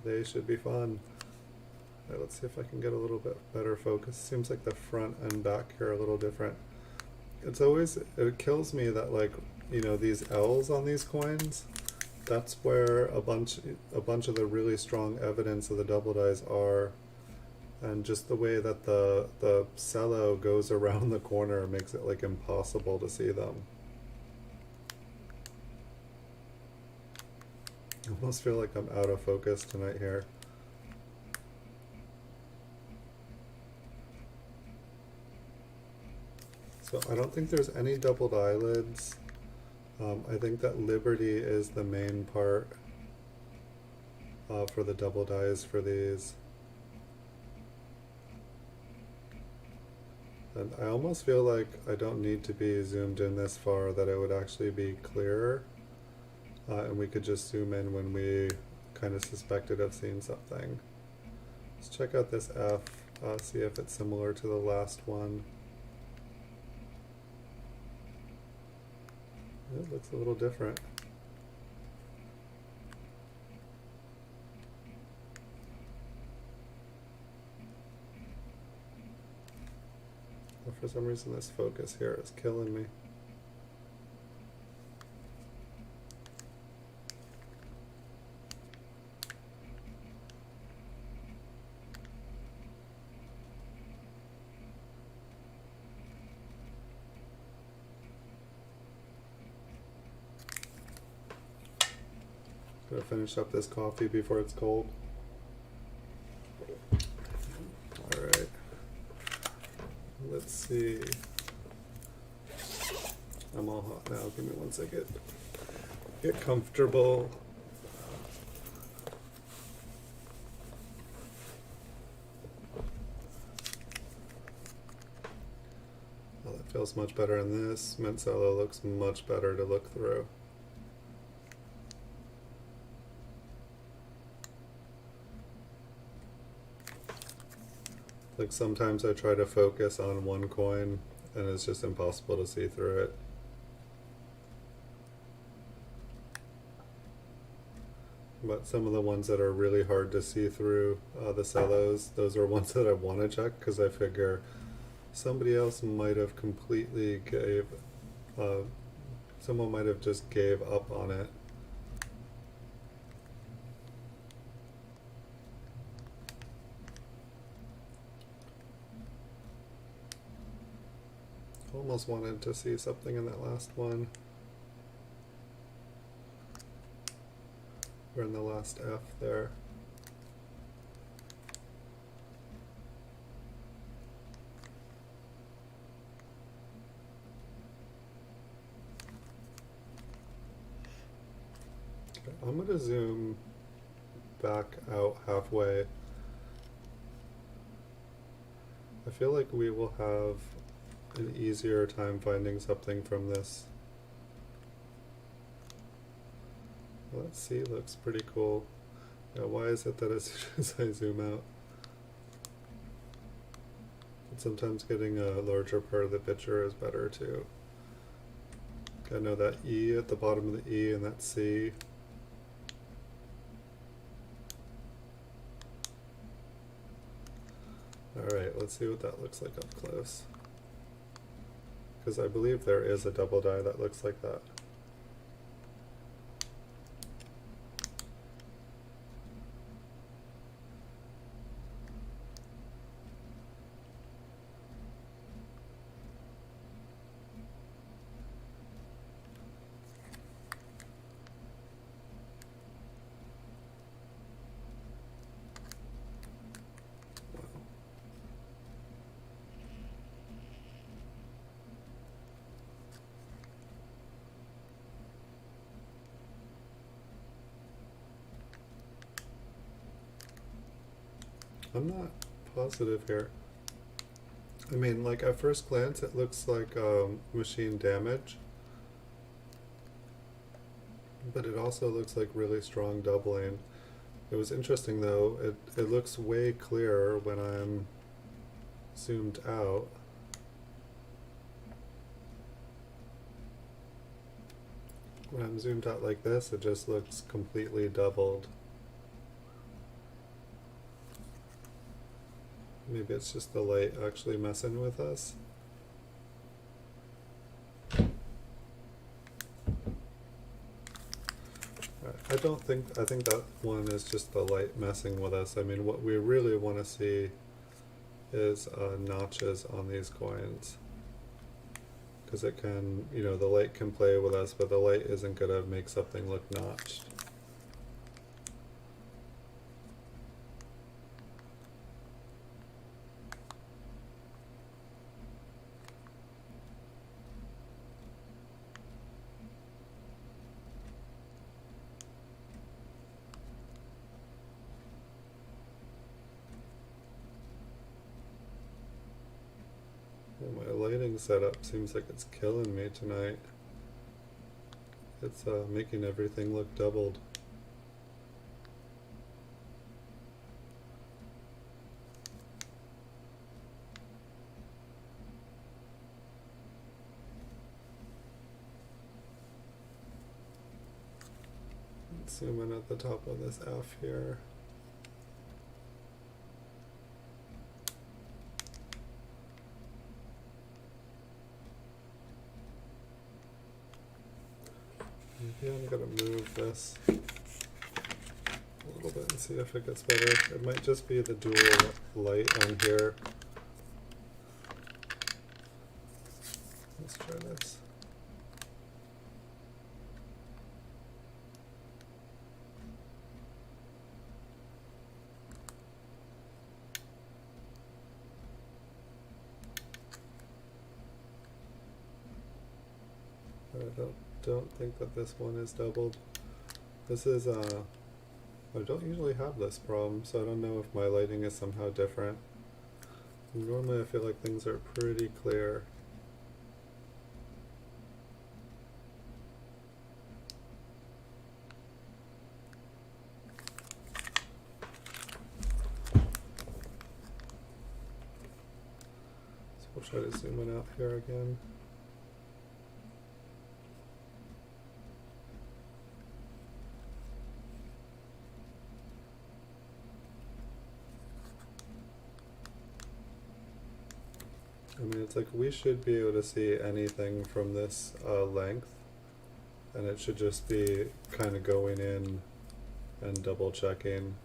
They should be fun. Right, let's see if I can get a little bit better focus. Seems like the front and back here are a little different. It kills me that, like, you know, these L's on these coins, that's where a bunch of the really strong evidence of the double dies are. And just the way that the cello goes around the corner makes it like impossible to see them. I almost feel like I'm out of focus tonight here. So I don't think there's any doubled eyelids. I think that Liberty is the main part for the double dies for these. And I almost feel like I don't need to be zoomed in this far, that it would actually be clearer. And we could just zoom in when we kind of suspected of seeing something. Let's check out this F, see if it's similar to the last one. It looks a little different. But for some reason this focus here is killing me. Gotta finish up this coffee before it's cold. Alright. Let's see. I'm all hot now. Give me 1 second. Get comfortable. Oh, that feels much better in this. Mint cello looks much better to look through. Like sometimes I try to focus on one coin and it's just impossible to see through it. But some of the ones that are really hard to see through, the cellos, those are ones that I want to check because I figure somebody else might have completely someone might have just gave up on it. Almost wanted to see something in that last one. We're in the last F there. Okay, I'm going to zoom back out halfway. I feel like we will have an easier time finding something from this. Let's see, looks pretty cool. Yeah, why is it that as soon as I zoom out, but sometimes getting a larger part of the picture is better too. I know that E at the bottom of the E and that C. Alright, let's see what that looks like up close. Because I believe there is a double die that looks like that. I'm not positive here. I mean, like at first glance it looks like machine damage, but it also looks like really strong doubling. It was interesting though, it looks way clearer when I'm zoomed out. When I'm zoomed out like this, it just looks completely doubled. Maybe it's just the light actually messing with us. I think that one is just the light messing with us. I mean, what we really want to see is notches on these coins. Because it can, you know, the light can play with us, but the light isn't going to make something look notched. My lighting setup seems like it's killing me tonight. It's making everything look doubled. Let's zoom in at the top of this F here. Maybe I'm going to move this a little bit and see if it gets better. It might just be the dual light on here. Let's try this. I don't don't think that this one is doubled. This is, I don't usually have this problem, so I don't know if my lighting is somehow different. Normally I feel like things are pretty clear. So we'll try to zoom in out here again. I mean, it's like we should be able to see anything from this length, and it should just be kind of going in and double checking.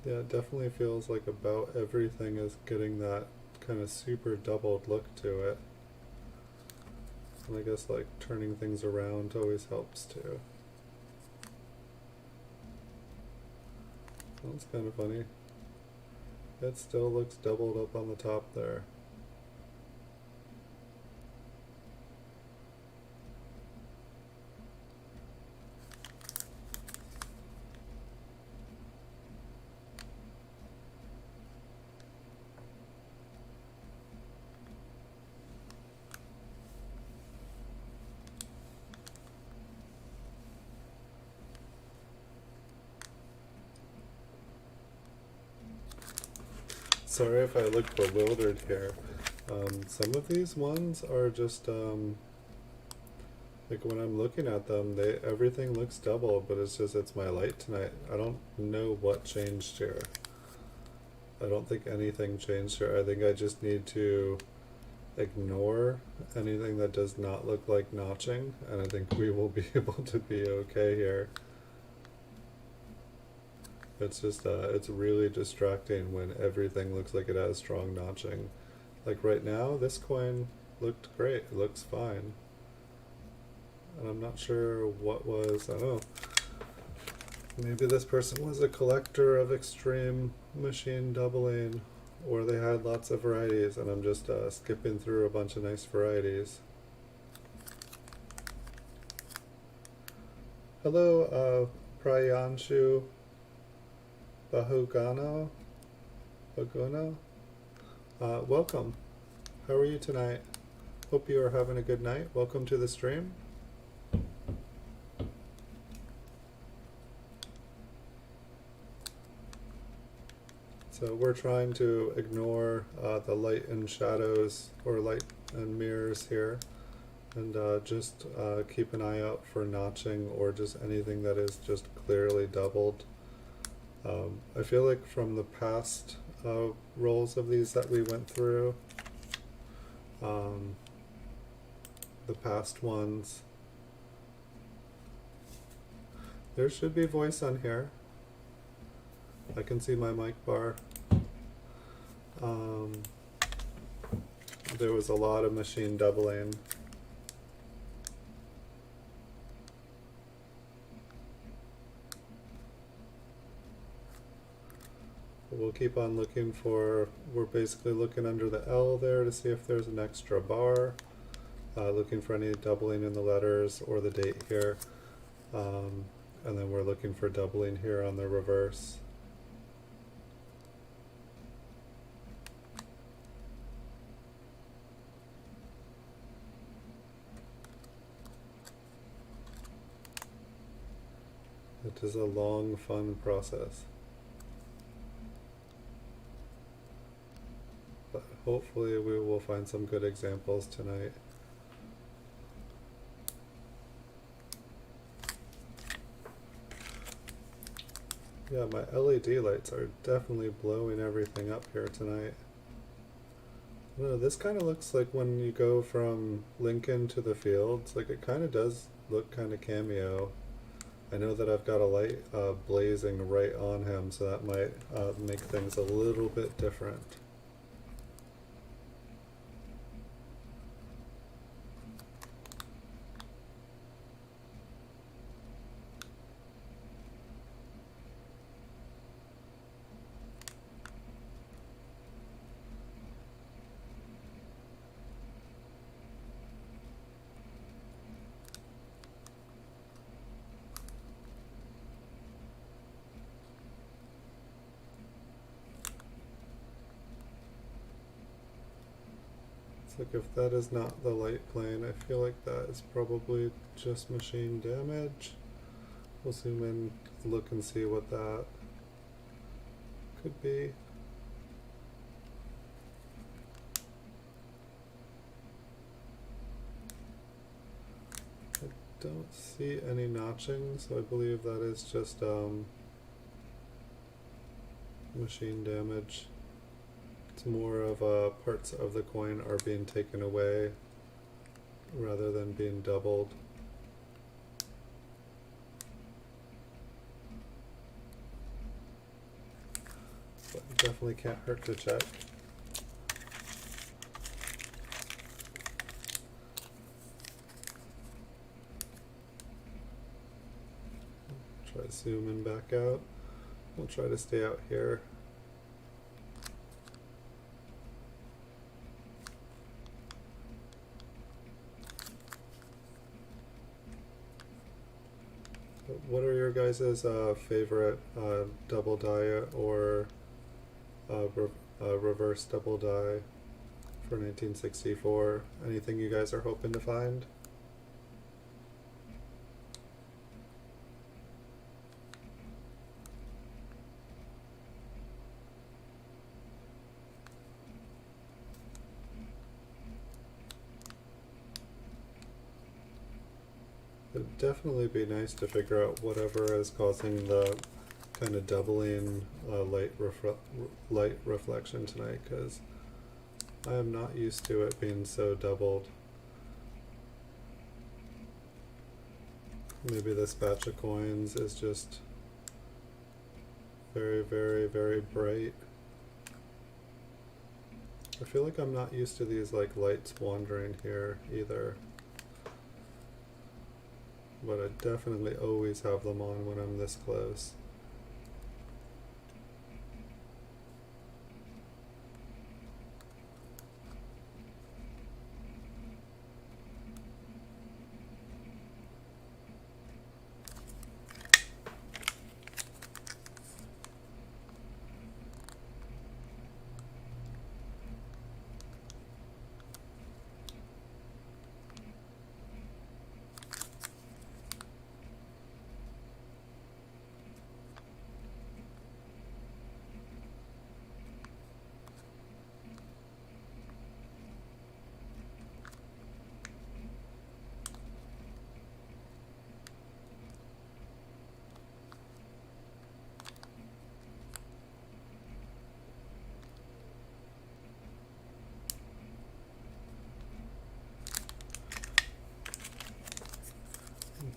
Yeah, it definitely feels like about everything is getting that kind of super doubled look to it. And I guess like turning things around always helps too. That's kind of funny. It still looks doubled up on the top there. Sorry if I look bewildered here. Some of these ones are just, like when I'm looking at them, everything looks double, but it's just, it's my light tonight. I don't know what changed here. I don't think anything changed here. I think I just need to ignore anything that does not look like notching, and I think we will be able to be okay here. It's just, it's really distracting when everything looks like it has strong notching. Like right now, this coin looked great, it looks fine. And I'm not sure what was, I don't know, maybe this person was a collector of extreme machine doubling, or they had lots of varieties, and I'm just skipping through a bunch of nice varieties. Hello, Prayanshu Bahugano? Welcome. How are you tonight? Hope you are having a good night. Welcome to the stream. So we're trying to ignore the light and shadows, or light and mirrors here, and just keep an eye out for notching or just anything that is just clearly doubled. I feel like from the past rolls of these that we went through, the past ones, there should be voice on here. I can see my mic bar. There was a lot of machine doubling. We'll keep on looking for, we're basically looking under the L there to see if there's an extra bar, looking for any doubling in the letters or the date here, and then we're looking for doubling here on the reverse. It is a long, fun process. But hopefully we will find some good examples tonight. Yeah, my LED lights are definitely blowing everything up here tonight. I don't know, this kind of looks like when you go from Lincoln to the fields, like it kind of does look kind of cameo. I know that I've got a light blazing right on him, so that might make things a little bit different. Like if that is not the light plane, I feel like that is probably just machine damage. We'll zoom in, look and see what that could be. I don't see any notching, so I believe that is just machine damage. It's more of parts of the coin are being taken away rather than being doubled. But it definitely can't hurt to check. Try to zoom in back out. We'll try to stay out here. What are your guys' favorite double die or reverse double die for 1964? Anything you guys are hoping to find? It'd definitely be nice to figure out whatever is causing the kind of doubling light reflection tonight, because I am not used to it being so doubled. Maybe this batch of coins is just very, very, very bright. I feel like I'm not used to these like lights wandering here either. But I definitely always have them on when I'm this close.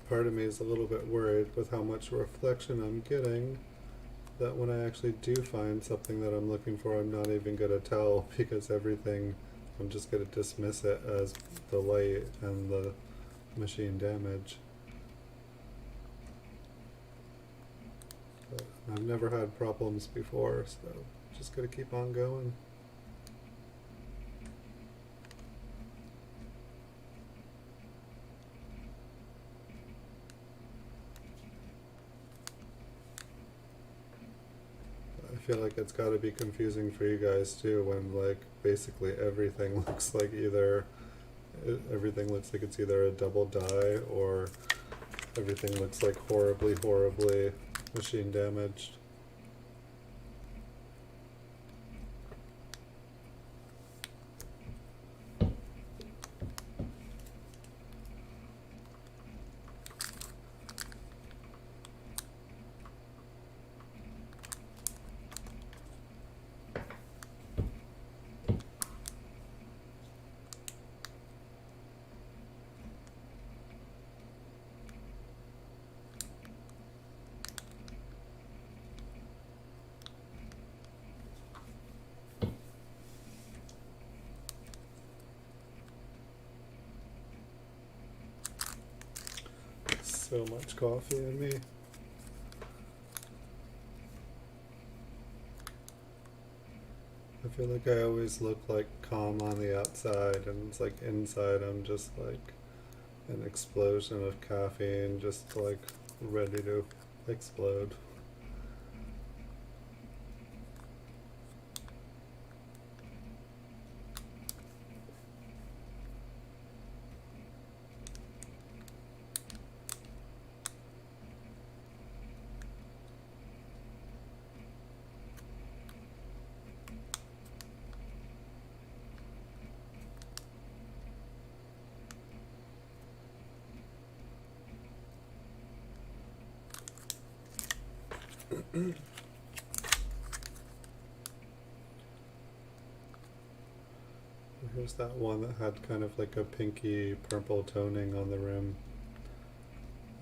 Part of me is a little bit worried with how much reflection I'm getting, that when I actually do find something that I'm looking for, I'm not even going to tell, because everything, I'm just going to dismiss it as the light and the machine damage. But I've never had problems before, so just going to keep on going. I feel like it's got to be confusing for you guys too, when like basically everything looks like it's either a double die or everything looks like horribly, horribly machine damaged. So much coffee in me. I feel like I always look like calm on the outside, and it's like inside I'm just like an explosion of caffeine, just like ready to explode. Here's that one that had kind of like a pinky purple toning on the rim.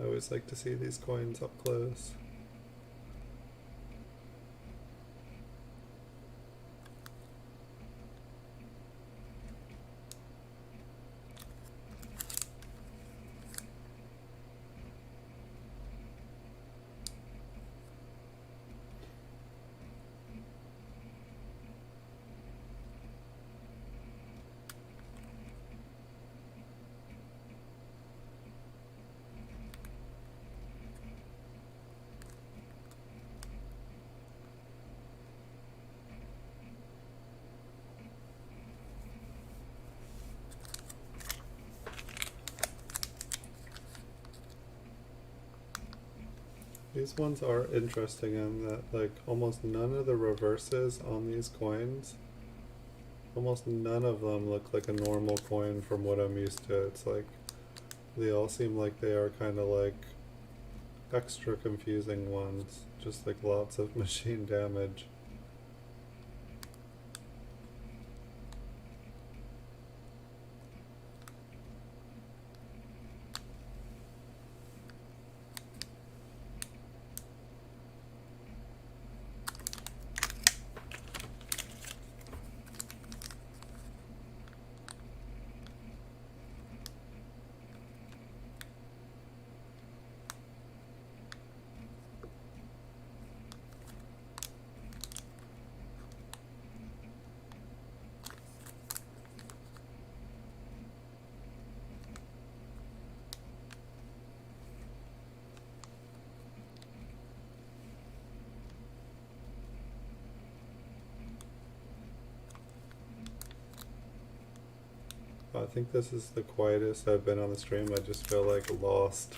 I always like to see these coins up close. These ones are interesting in that like almost none of the reverses on these coins, almost none of them look like a normal coin from what I'm used to. It's like they all seem like they are kind of like extra confusing ones, just like lots of machine damage. I think this is the quietest I've been on the stream. I just feel like lost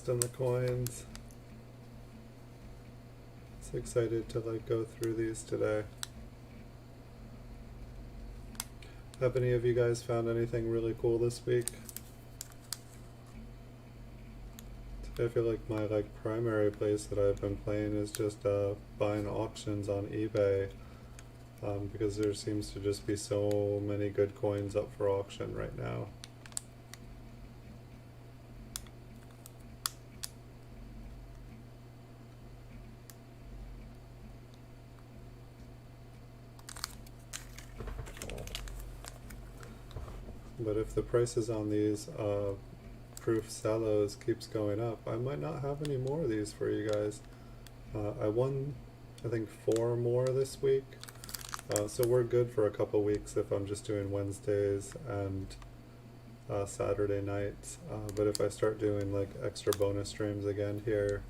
in the coins. So excited to like go through these today. Have any of you guys found anything really cool this week? I feel like my like primary place that I've been playing is just buying auctions on eBay. Because there seems to just be so many good coins up for auction right now. But if the prices on these proof Cellos keeps going up, I might not have any more of these for you guys. I won, I think, 4 more this week. So we're good for a couple weeks if I'm just doing Wednesdays and Saturday nights. But if I start doing like extra bonus streams again here,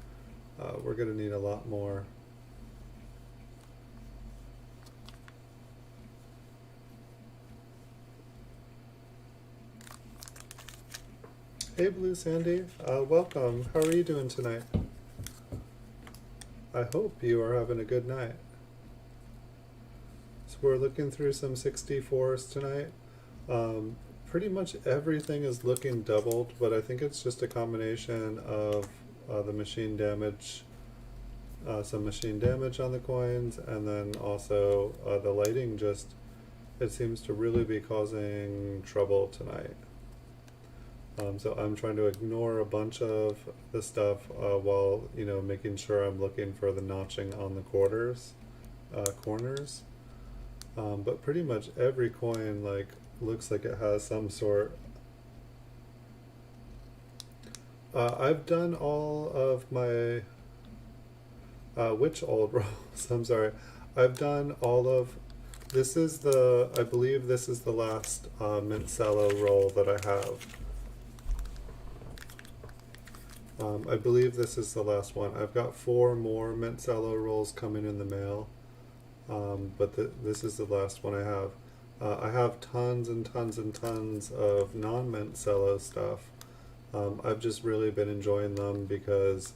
we're going to need a lot more. Hey Blue Sandy, welcome. How are you doing tonight? I hope you are having a good night. So we're looking through some 64s tonight. Pretty much everything is looking doubled, but I think it's just a combination of the machine damage, some machine damage on the coins, and then also the lighting just, it seems to really be causing trouble tonight. So I'm trying to ignore a bunch of the stuff while, you know, making sure I'm looking for the notching on the corners. But pretty much every coin like looks like it has some sort. I've done all of my which old rolls? I'm sorry. I've done all of, this is the, I believe this is the last mint cello roll that I have. I believe this is the last one. I've got 4 more mint cello rolls coming in the mail. But this is the last one I have. I have tons and tons and tons of non-mint cello stuff. I've just really been enjoying them because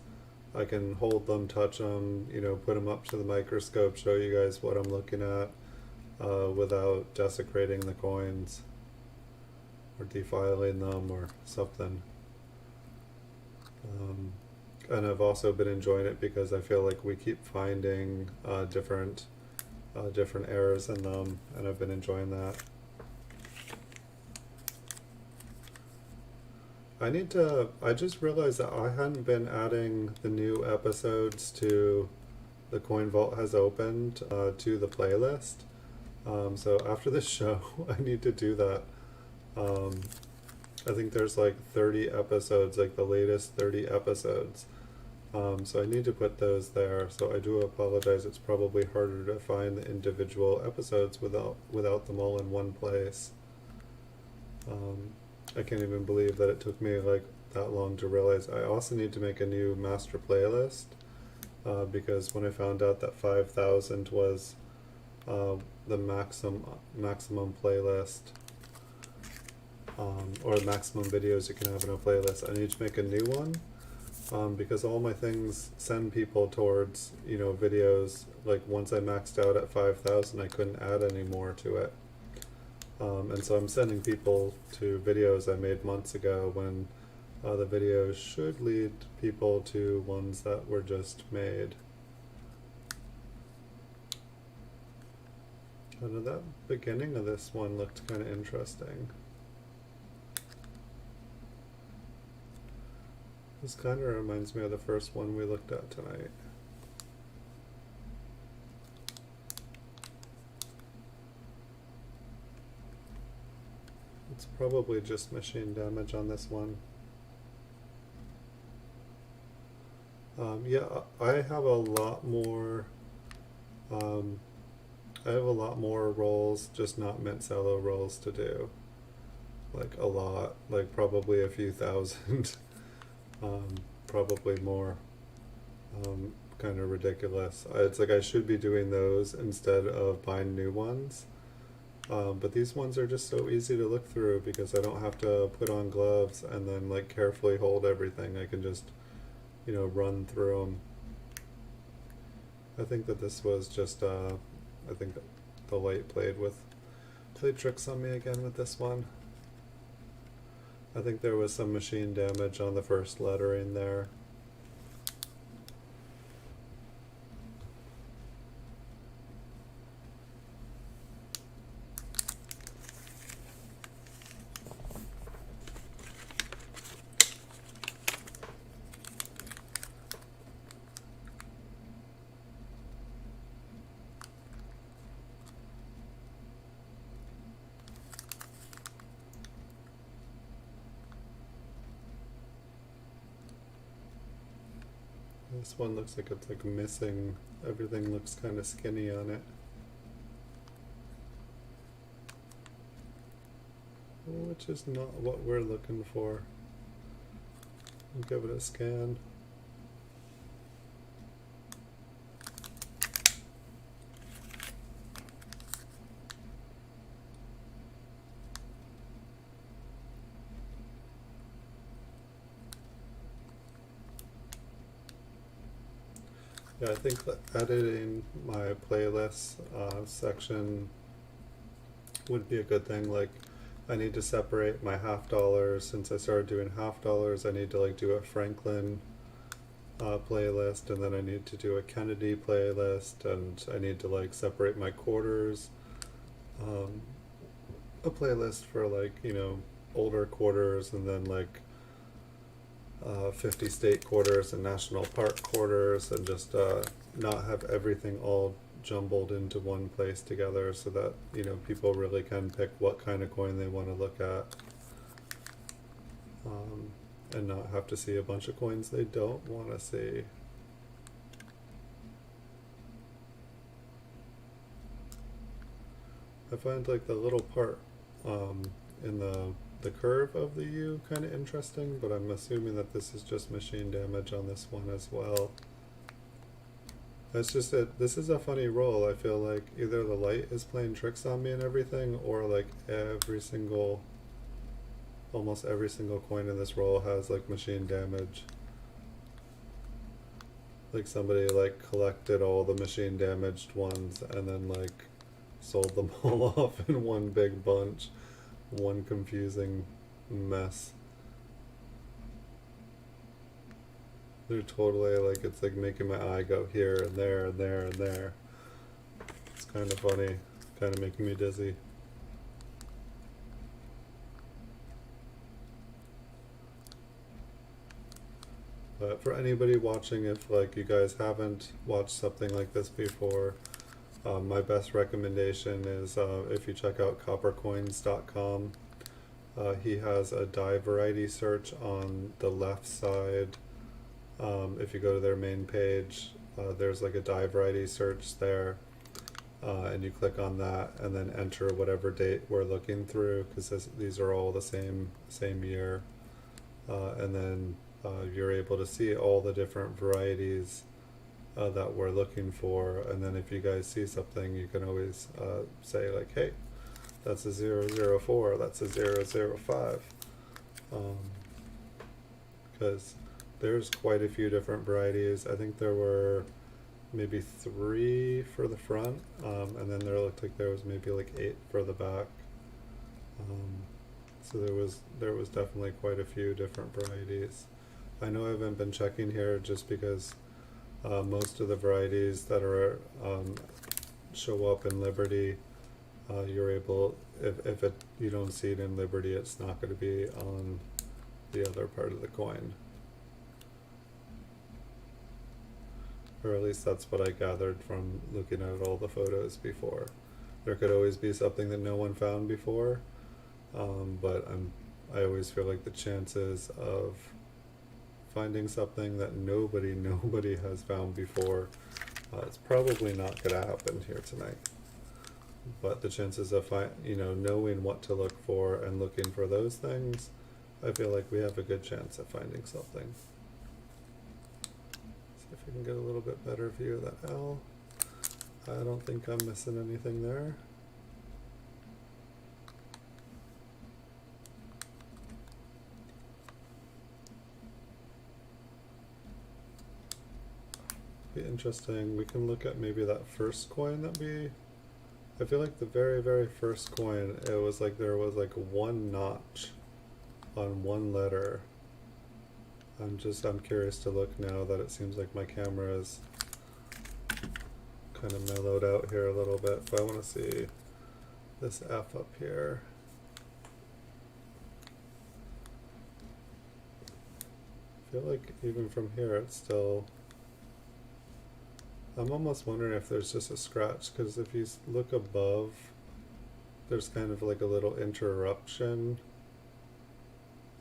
I can hold them, touch them, you know, put them up to the microscope, show you guys what I'm looking at without desecrating the coins or defiling them or something. and I've also been enjoying it because I feel like we keep finding different errors in them, and I've been enjoying that. I just realized that I hadn't been adding the new episodes to the Coin Vault has opened to the playlist. So after this show, I need to do that. I think there's like 30 episodes, like the latest 30 episodes. So I need to put those there. So I do apologize. It's probably harder to find the individual episodes without them all in one place. I can't even believe that it took me like that long to realize. I also need to make a new master playlist because when I found out that 5,000 was the maximum playlist or maximum videos you can have in a playlist, I need to make a new one because all my things send people towards videos. Like once I maxed out at 5,000, I couldn't add any more to it. And so I'm sending people to videos I made months ago when the videos should lead people to ones that were just made. I know that beginning of this one looked kind of interesting. This kind of reminds me of the first one we looked at tonight. It's probably just machine damage on this one. Yeah, I have a lot more. I have a lot more rolls, just not mint cello rolls to do. Like a lot, like probably a few thousand, probably more. Kind of ridiculous. It's like I should be doing those instead of buying new ones. But these ones are just so easy to look through because I don't have to put on gloves and then like carefully hold everything. I can just, run through them. I think that this was just, I think the light played tricks on me again with this one. I think there was some machine damage on the first lettering there. This one looks like it's like missing, everything looks kind of skinny on it. Which is not what we're looking for. I'll give it a scan. Yeah, I think that editing my playlist section would be a good thing. Like, I need to separate my half dollars. Since I started doing half dollars, I need to like do a Franklin playlist, and then I need to do a Kennedy playlist, and I need to like separate my quarters. A playlist for like older quarters, and then like 50 state quarters and national park quarters, and just not have everything all jumbled into one place together, so that people really can pick what kind of coin they want to look at, and not have to see a bunch of coins they don't want to see. I find like the little part in the curve of the U kind of interesting, but I'm assuming that this is just machine damage on this one as well. It's just that this is a funny roll. I feel like either the light is playing tricks on me and everything, or like almost every single coin in this roll has like machine damage. Like somebody like collected all the machine damaged ones and then like sold them all off in one big bunch. One confusing mess. They're totally like, it's like making my eye go here and there and there and there. It's kind of funny, kind of making me dizzy. But for anybody watching, if like you guys haven't watched something like this before, my best recommendation is if you check out coppercoins.com. He has a die variety search on the left side. If you go to their main page, there's like a die variety search there, and you click on that and then enter whatever date we're looking through, because these are all the same year, and then you're able to see all the different varieties that we're looking for. And then if you guys see something, you can always say like, hey, that's a 004, that's a 005, because there's quite a few different varieties. I think there were maybe 3 for the front, and then there looked like there was maybe like 8 for the back. So there was definitely quite a few different varieties. I know I haven't been checking here just because most of the varieties that are show up in Liberty, you're able, if you don't see it in Liberty, it's not going to be on the other part of the coin. Or at least that's what I gathered from looking at all the photos before. There could always be something that no one found before, but I always feel like the chances of finding something that nobody has found before, it's probably not going to happen here tonight. But the chances of knowing what to look for and looking for those things, I feel like we have a good chance of finding something. See if we can get a little bit better view of that L. I don't think I'm missing anything there. Be interesting. We can look at maybe that first coin that I feel like the very first coin, it was like there was like one notch on one letter. I'm curious to look now that it seems like my camera is kind of mellowed out here a little bit. If I want to see this F up here. I feel like even from here it's still, I'm almost wondering if there's just a scratch, because if you look above, there's kind of like a little interruption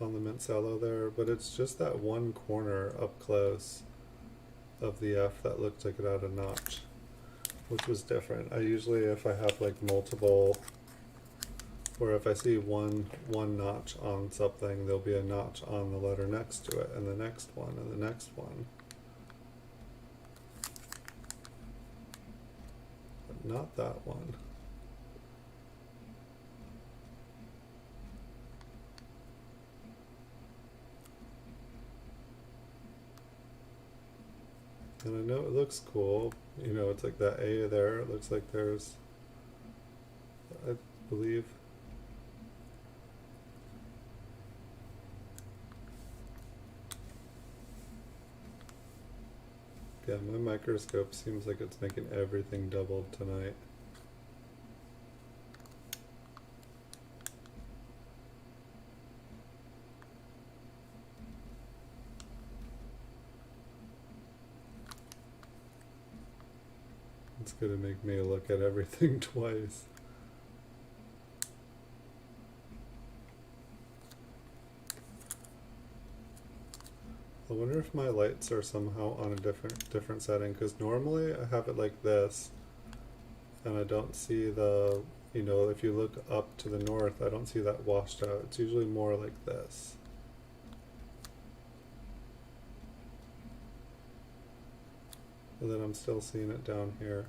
on the mint cello there, but it's just that one corner up close of the F that looked like it had a notch, which was different. I usually, if I have like multiple, or if I see one notch on something, there'll be a notch on the letter next to it, and the next one, and the next one. Not that one. And I know it looks cool, it's like that A there, it looks like there's, I believe, yeah, my microscope seems like it's making everything doubled tonight. It's gonna make me look at everything twice. I wonder if my lights are somehow on a different setting, because normally I have it like this, and I don't see the, if you look up to the north, I don't see that washed out. It's usually more like this. And then I'm still seeing it down here.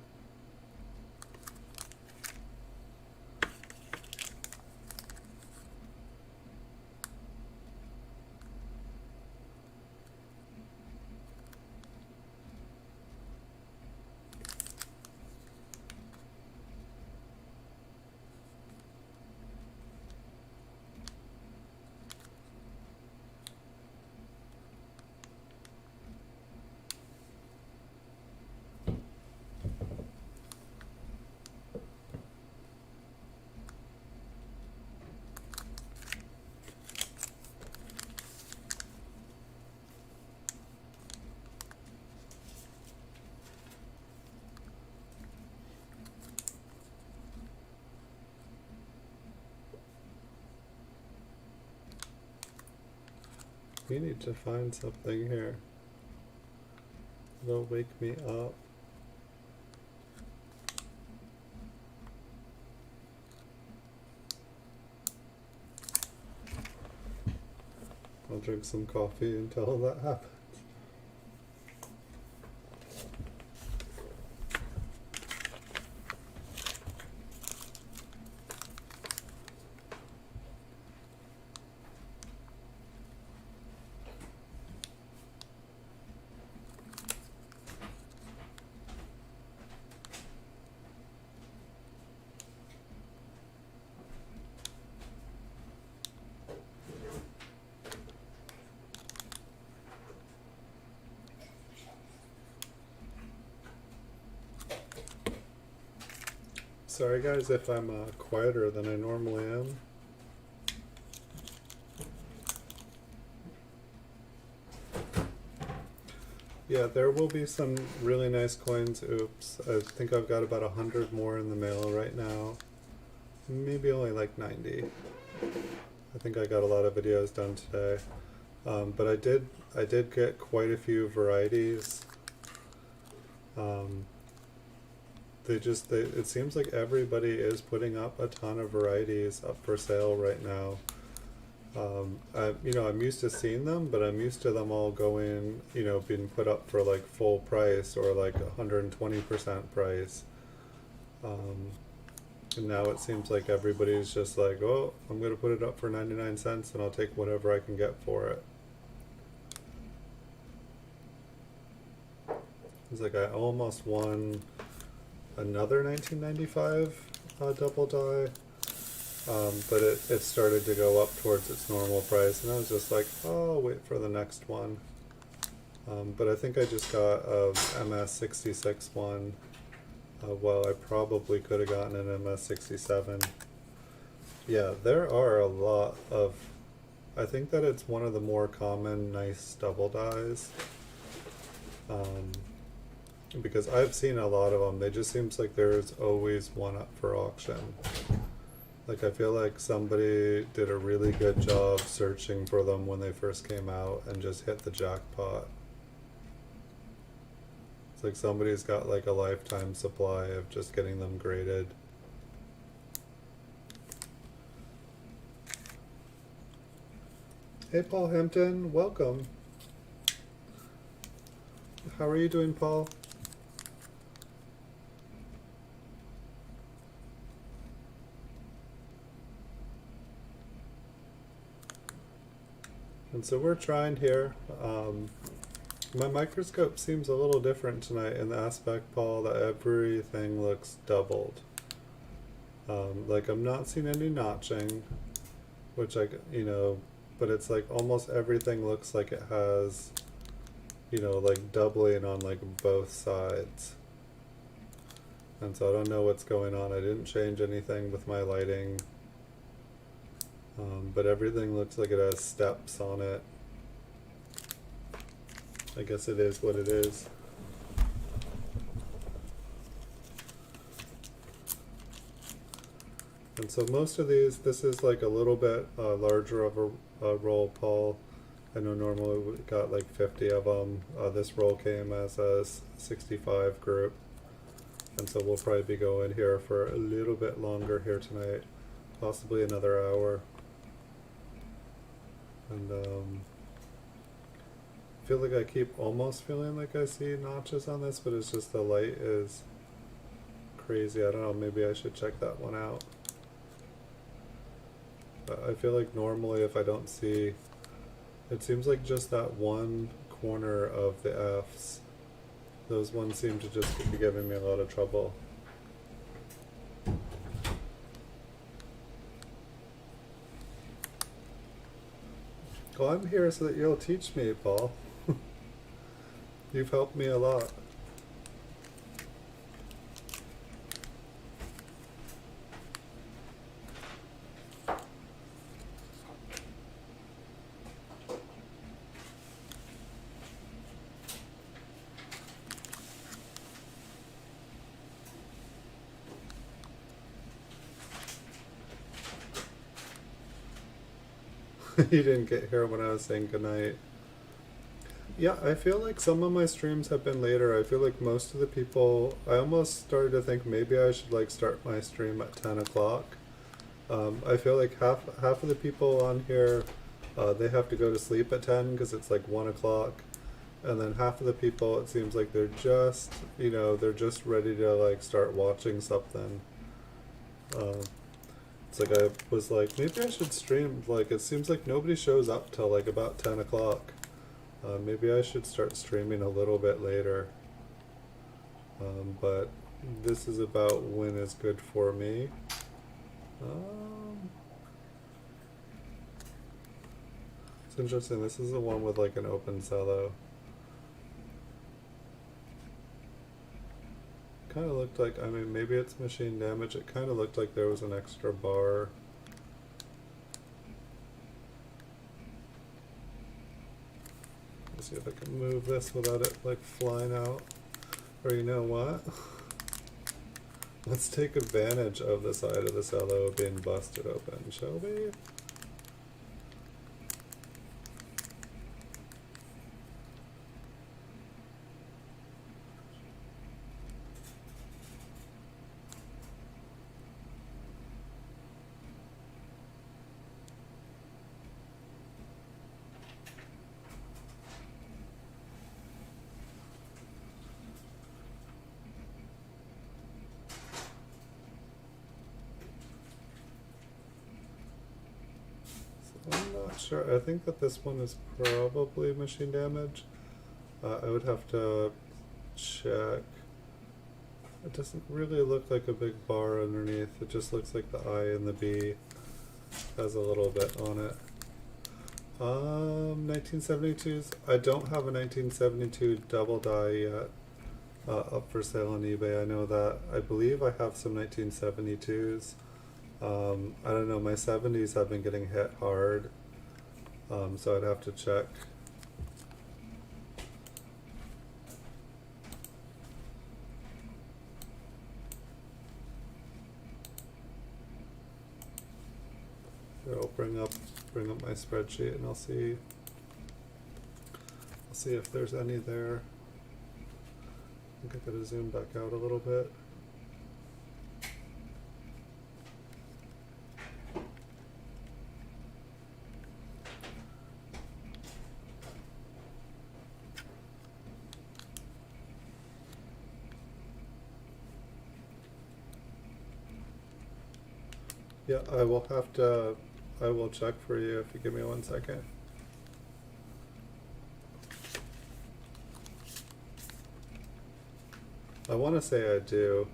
We need to find something here. It'll wake me up. I'll drink some coffee until that happens. Sorry guys if I'm quieter than I normally am. Yeah, there will be some really nice coins. Oops, I think I've got about 100 more in the mail right now. Maybe only like 90. I think I got a lot of videos done today. But I did get quite a few varieties. It seems like everybody is putting up a ton of varieties up for sale right now. I'm used to seeing them, but I'm used to them all going, being put up for like full price or like 120% price. And now it seems like everybody's just like, oh, I'm going to put it up for 99 cents and I'll take whatever I can get for it. It's like I almost won another 1995 double die, but it started to go up towards its normal price, and I was just like, oh, I'll wait for the next one. But I think I just got a MS66 one. Well, I probably could have gotten an MS67. Yeah, there are a lot of, I think that it's one of the more common nice double dies. Because I've seen a lot of them. They just seems like there's always one up for auction. Like I feel like somebody did a really good job searching for them when they first came out and just hit the jackpot. It's like somebody's got like a lifetime supply of just getting them graded. Hey Paul Hampton, welcome. How are you doing, Paul? And so we're trying here. My microscope seems a little different tonight in the aspect, Paul, that everything looks doubled. Like I'm not seeing any notching, which but it's like almost everything looks like it has, like doubling on like both sides. And so I don't know what's going on. I didn't change anything with my lighting. But everything looks like it has steps on it. I guess it is what it is. And so most of these, this is like a little bit larger of a roll, Paul. I know normally we got like 50 of them. This roll came as a 65 group. And so we'll probably be going here for a little bit longer here tonight, possibly another hour. And I feel like I keep almost feeling like I see notches on this, but it's just the light is crazy. I don't know, maybe I should check that one out. But I feel like normally if I don't see, it seems like just that one corner of the F's, those ones seem to just be giving me a lot of trouble. Well, I'm here so that you'll teach me, Paul. You've helped me a lot. You didn't get here when I was saying goodnight. Yeah, I feel like some of my streams have been later. I feel like most of the people, I almost started to think maybe I should like start my stream at 10 o'clock. I feel like half of the people on here, they have to go to sleep at 10 because it's like 1 o'clock. And then half of the people, it seems like they're just, they're just ready to like start watching something. Uh, it's like I was like, maybe I should stream. Like it seems like nobody shows up till like about 10 o'clock. Maybe I should start streaming a little bit later. But this is about when is good for me. It's interesting. This is the one with like an open cello. Kind of looked like, I mean, maybe it's machine damage. It kind of looked like there was an extra bar. Let's see if I can move this without it like flying out. Or you know what? Let's take advantage of the side of the cello being busted open, shall we? I'm not sure. I think that this one is probably machine damage. I would have to check. It doesn't really look like a big bar underneath. It just looks like the I and the B has a little bit on it. 1972s. I don't have a 1972 double die yet up for sale on eBay. I know that. I believe I have some 1972s. I don't know, my 70s have been getting hit hard, so I'd have to check. Here, I'll bring up my spreadsheet and I'll see if there's any there. I think I gotta zoom back out a little bit. Yeah, I will check for you if you give me 1 second. I want to say I do.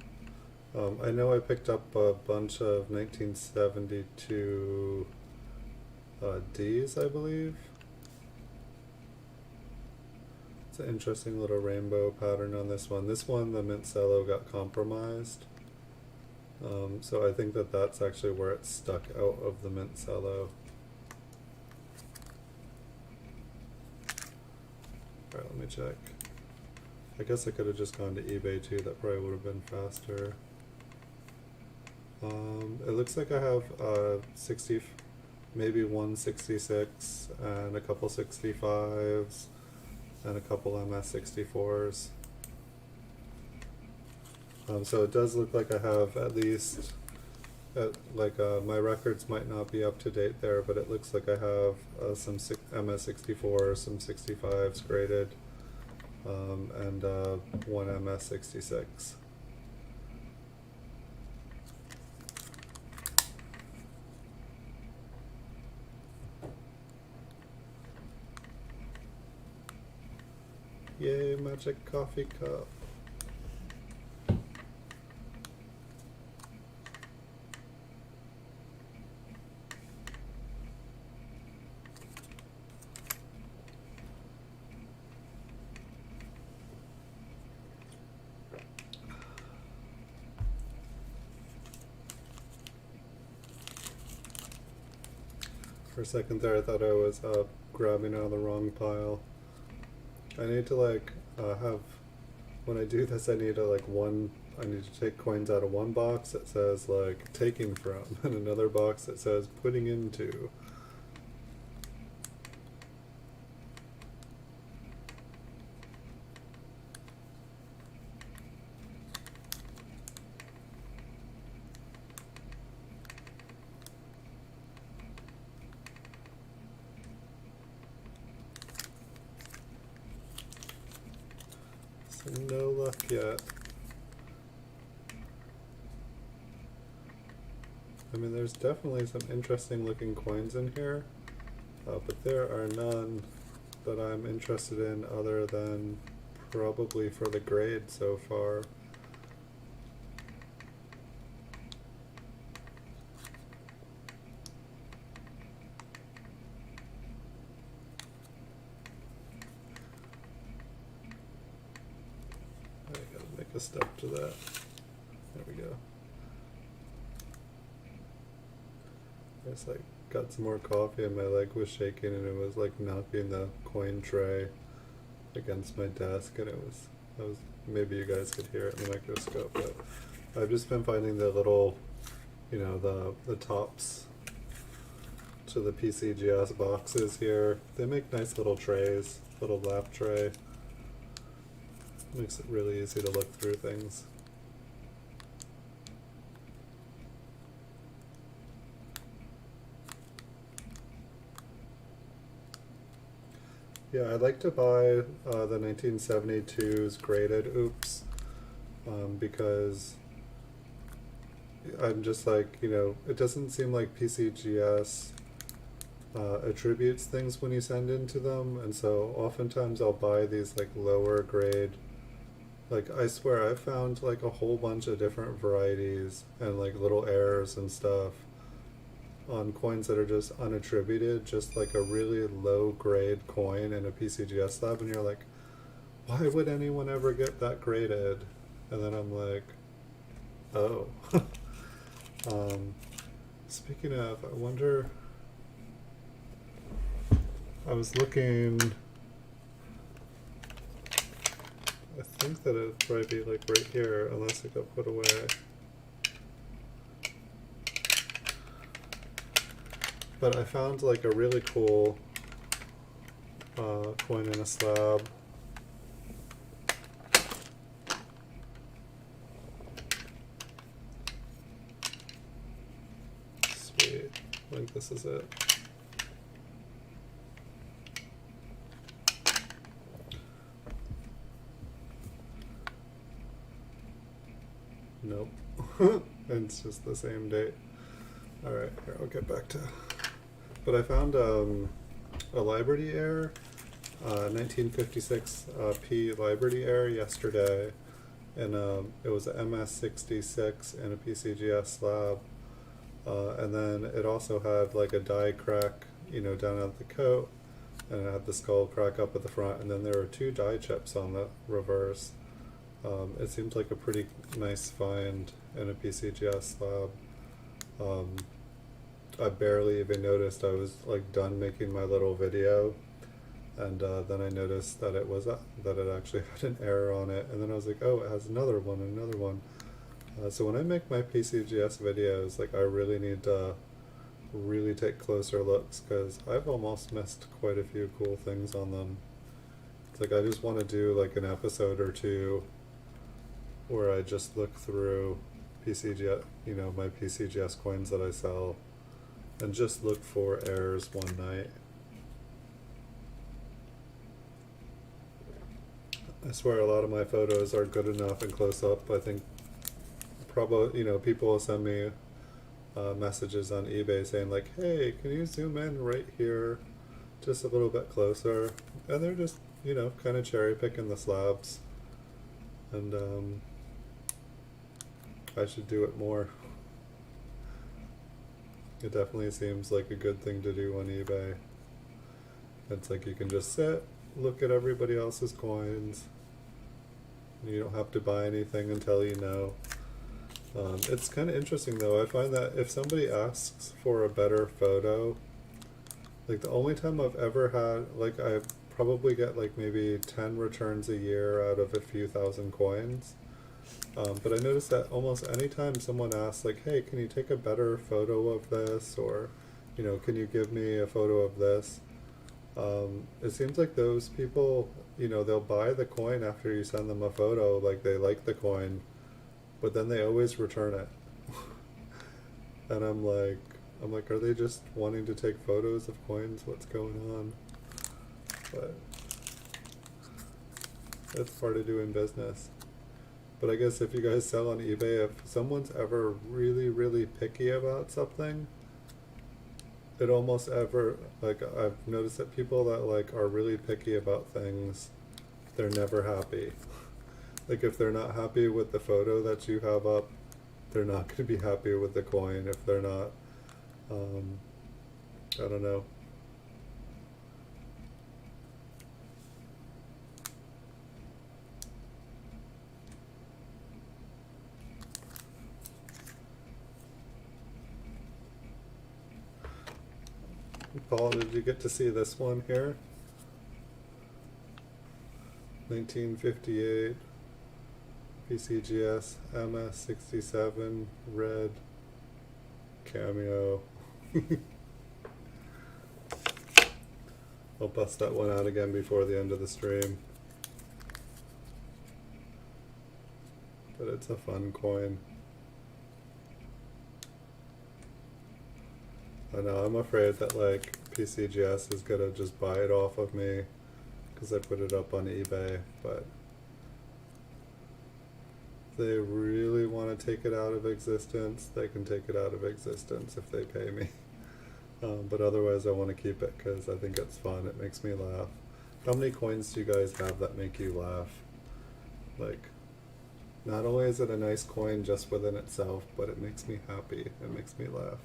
I know I picked up a bunch of 1972 Ds, I believe. It's an interesting little rainbow pattern on this one. This one, the mint cello got compromised. So I think that that's actually where it stuck out of the mint cello. Alright, let me check. I guess I could have just gone to eBay too, that probably would have been faster. It looks like I have 60, maybe 166 and a couple 65s and a couple MS64s. So it does look like I have at least, my records might not be up to date there, but it looks like I have some MS64, some 65s graded, and one MS66. Yay, magic coffee cup. For a second there, I thought I was grabbing out of the wrong pile. I need to when I do this, I need to take coins out of one box that says taking from, and another box that says putting into. So no luck yet. I mean, there's definitely some interesting looking coins in here, but there are none that I'm interested in other than probably for the grade so far. I gotta make a step to that. There we go. I just like got some more coffee and my leg was shaking and it was like knocking the coin tray against my desk, and it was maybe you guys could hear it in the microscope, but I've just been finding the little, you know, the tops to the PCGS boxes here. They make nice little trays, little lap tray. Makes it really easy to look through things. Yeah, I'd like to buy the 1972's graded oops, because I'm just like, you know, it doesn't seem like PCGS attributes things when you send into them, and so oftentimes I'll buy these like lower grade. Like, I swear I've found like a whole bunch of different varieties and like little errors and stuff on coins that are just unattributed, just like a really low grade coin in a PCGS lab, and you're like, why would anyone ever get that graded? And then I'm like, oh. Speaking of, I wonder, I was looking, I think that it'd probably be like right here, unless it got put away. But I found like a really cool coin in a slab. Sweet. I think this is it. Nope. It's just the same date. Alright, here, I'll get back to... But I found a Liberty Air, 1956 P Liberty Air yesterday, and it was a MS66 in a PCGS slab, and then it also had like a die crack, you know, down at the coat, and it had the skull crack up at the front, and then there were 2 die chips on the reverse. It seems like a pretty nice find in a PCGS slab. I barely even noticed. I was like done making my little video, and then I noticed that it was that it actually had an error on it, and then I was like, oh, it has another one, another one. So when I make my PCGS videos, like, I really need to really take closer looks, because I've almost missed quite a few cool things on them. It's like I just want to do like an episode or two where I just look through PCGS, you know, my PCGS coins that I sell, and just look for errors one night. I swear a lot of my photos are good enough and close up. I think probably, you know, people will send me messages on eBay saying like, hey, can you zoom in right here just a little bit closer? And they're just, you know, kind of cherry picking the slabs. And I should do it more. It definitely seems like a good thing to do on eBay. It's like you can just sit, look at everybody else's coins. You don't have to buy anything until you know. It's kind of interesting though. I find that if somebody asks for a better photo, like the only time I've ever had, like I probably get like maybe 10 returns a year out of a few thousand coins. But I noticed that almost anytime someone asks like, hey, can you take a better photo of this? Or, you know, can you give me a photo of this? It seems like those people, you know, they'll buy the coin after you send them a photo, like they like the coin, but then they always return it. And I'm like, are they just wanting to take photos of coins? What's going on? But It's part of doing business. But I guess if you guys sell on eBay, if someone's ever really, really picky about something, it almost ever, like, I've noticed that people that like are really picky about things, they're never happy. Like if they're not happy with the photo that you have up, they're not going to be happy with the coin. If they're not, I don't know. Paul, did you get to see this one here? 1958 PCGS MS67 red cameo. I'll bust that one out again before the end of the stream. But it's a fun coin. I know, I'm afraid that like PCGS is gonna just buy it off of me because I put it up on eBay, but if they really want to take it out of existence, they can take it out of existence if they pay me. But otherwise I want to keep it because I think it's fun, it makes me laugh. How many coins do you guys have that make you laugh? Like, not only is it a nice coin just within itself, but it makes me happy, it makes me laugh.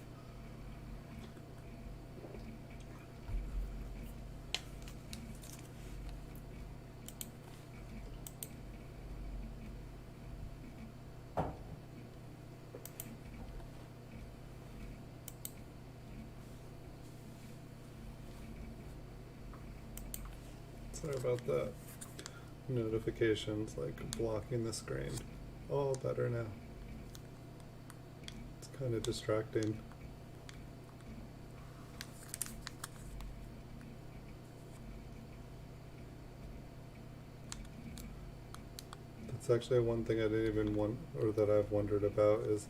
Sorry about that. Notifications like blocking the screen. All better now. It's kind of distracting. That's actually one thing I didn't even want, or that I've wondered about, is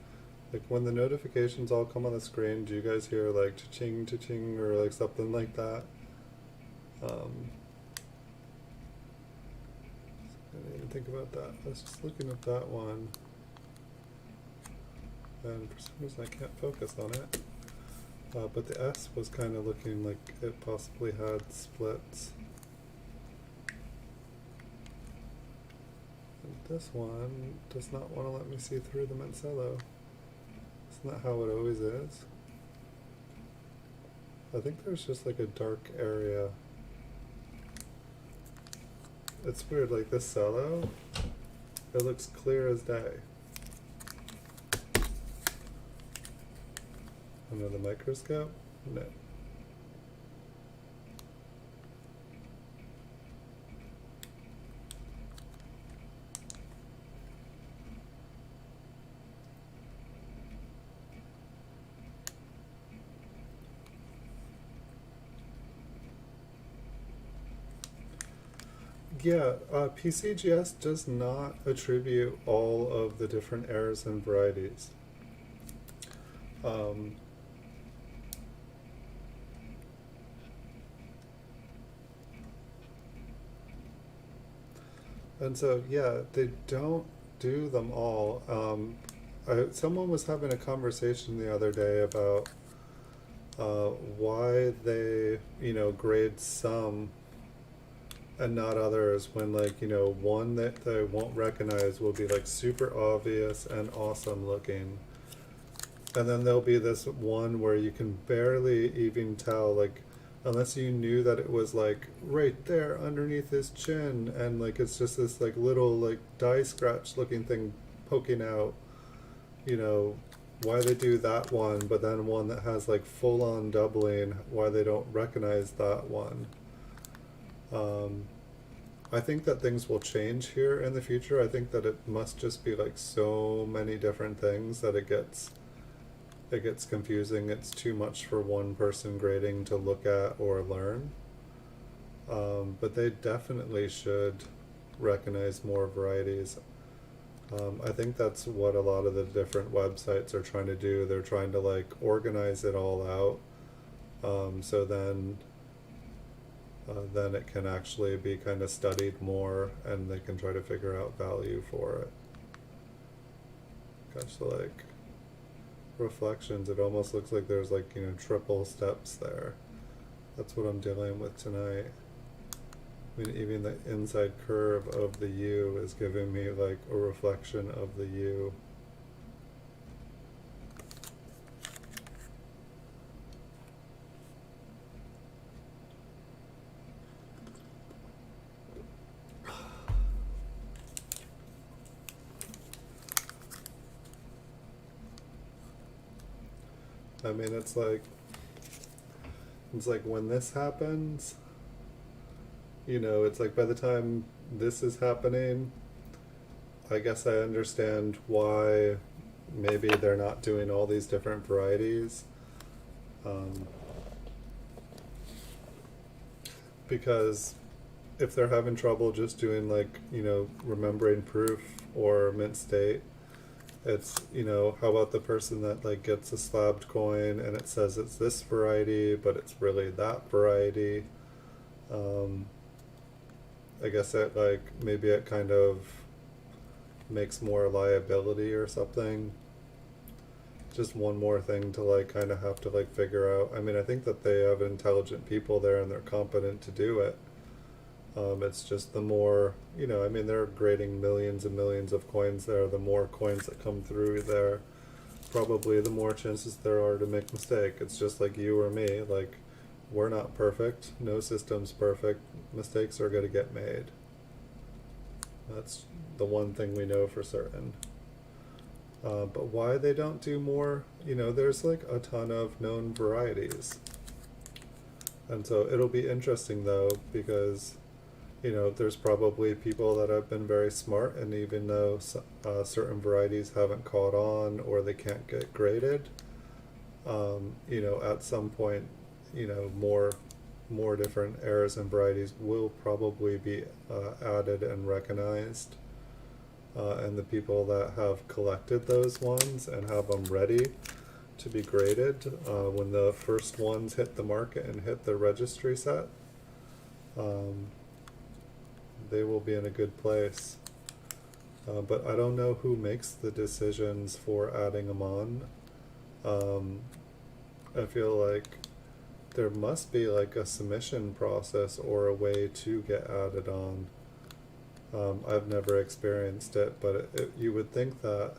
like when the notifications all come on the screen, do you guys hear like cha-ching, cha-ching, or like something like that? I didn't even think about that. I was just looking at that one, and for some reason I can't focus on it. But the S was kind of looking like it possibly had splits. And this one does not want to let me see through the Cellos. Isn't that how it always is? I think there's just like a dark area. It's weird, like this cello, it looks clear as day. Under the microscope? No. Yeah, PCGS does not attribute all of the different errors and varieties. And so, yeah, they don't do them all. Someone was having a conversation the other day about why they, grade some and not others, when like, one that they won't recognize will be like super obvious and awesome looking. And then there'll be this one where you can barely even tell, like, unless you knew that it was like right there underneath his chin, and like it's just this like little like die scratch looking thing poking out, why they do that one, but then one that has like full on doubling, why they don't recognize that one. I think that things will change here in the future. I think that it must just be like so many different things that it gets confusing. It's too much for one person grading to look at or learn. But they definitely should recognize more varieties. I think that's what a lot of the different websites are trying to do. They're trying to like organize it all out. So then then it can actually be kind of studied more, and they can try to figure out value for it. Gosh, like reflections, it almost looks like there's like, triple steps there. That's what I'm dealing with tonight. I mean, even the inside curve of the U is giving me like a reflection of the U. I mean, it's like when this happens, it's like by the time this is happening, I guess I understand why maybe they're not doing all these different varieties. Because if they're having trouble just doing like, remembering proof or mint state, it's, how about the person that like gets a slabbed coin and it says it's this variety, but it's really that variety. I guess it like, maybe it kind of makes more liability or something. Just one more thing to like kind of have to like figure out. I mean, I think that they have intelligent people there and they're competent to do it. It's just the more, I mean, they're grading millions and millions of coins there. The more coins that come through there, probably the more chances there are to make mistake. It's just like you or me. Like, we're not perfect. No system's perfect. Mistakes are going to get made. That's the one thing we know for certain. But why they don't do more, there's like a ton of known varieties. And so it'll be interesting though, because there's probably people that have been very smart, and even though certain varieties haven't caught on or they can't get graded, at some point, more different errors and varieties will probably be added and recognized. And the people that have collected those ones and have them ready to be graded, when the first ones hit the market and hit the registry set, they will be in a good place. But I don't know who makes the decisions for adding them on. I feel like there must be like a submission process or a way to get added on. I've never experienced it, but you would think that,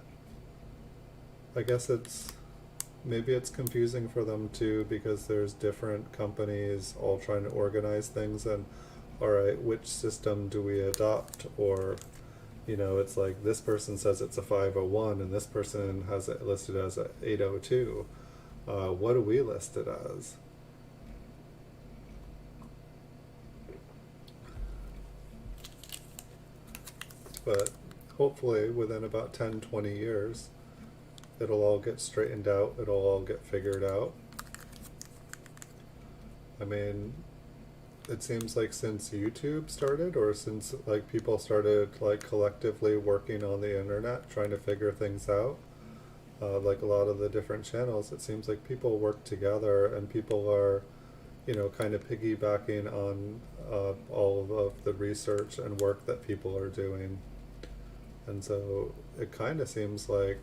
I guess maybe it's confusing for them too, because there's different companies all trying to organize things, and alright, which system do we adopt? Or, it's like this person says it's a 501 and this person has it listed as a 802. What do we list it as? But hopefully within about 10-20 years, it'll all get straightened out, it'll all get figured out. I mean, it seems like since YouTube started, or since like people started like collectively working on the internet trying to figure things out, like a lot of the different channels, it seems like people work together and people are, kind of piggybacking on all of the research and work that people are doing. And so it kind of seems like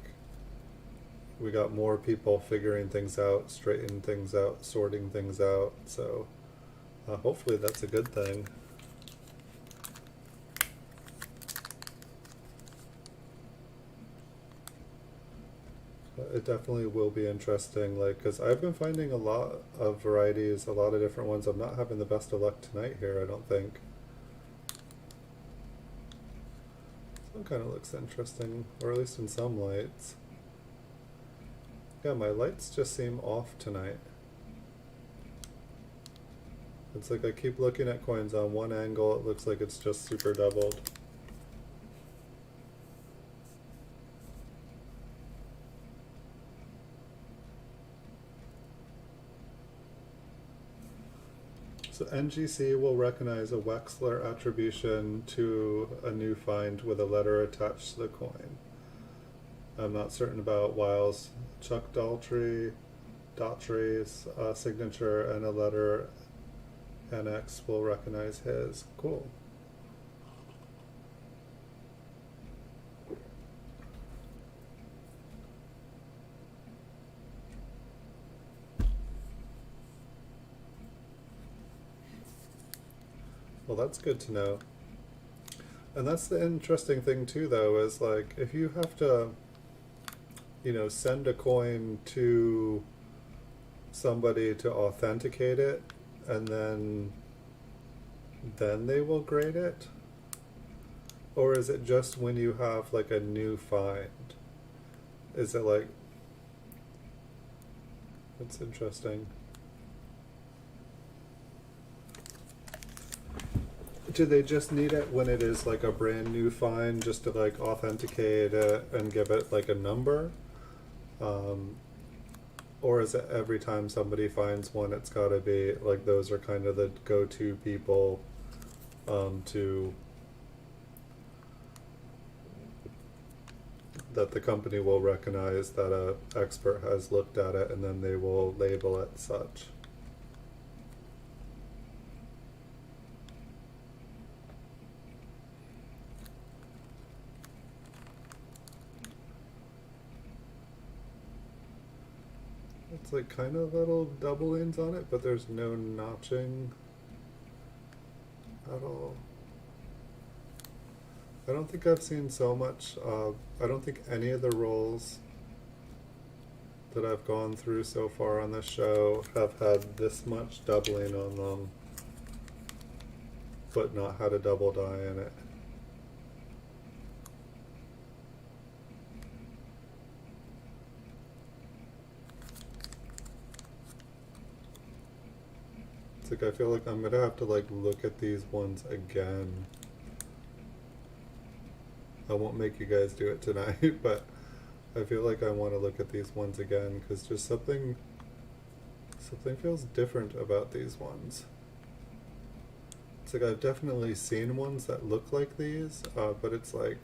we got more people figuring things out, straightening things out, sorting things out. So hopefully that's a good thing. But it definitely will be interesting, like, because I've been finding a lot of varieties, a lot of different ones. I'm not having the best of luck tonight here, I don't think. That kind of looks interesting, or at least in some lights. Yeah, my lights just seem off tonight. It's like I keep looking at coins on one angle, it looks like it's just super doubled. So NGC will recognize a Wechsler attribution to a new find with a letter attached to the coin. I'm not certain about Wiles' Daughtry's signature and a letter NX will recognize his. Cool. Well, that's good to know. And that's the interesting thing too, though, is like if you have to, send a coin to somebody to authenticate it, and then they will grade it, or is it just when you have like a new find? Is it like, it's interesting. Do they just need it when it is like a brand new find, just to like authenticate it and give it like a number? Or is it every time somebody finds one, it's got to be like those are kind of the go-to people to that the company will recognize that a expert has looked at it, and then they will label it such? It's like kind of little double-ins on it, but there's no notching at all. I don't think I've seen so much, I don't think any of the rolls that I've gone through so far on this show have had this much doubling on them, but not had a double die in it. It's like I feel like I'm gonna have to like look at these ones again. I won't make you guys do it tonight, but I feel like I want to look at these ones again, because just something feels different about these ones. It's like I've definitely seen ones that look like these, but it's like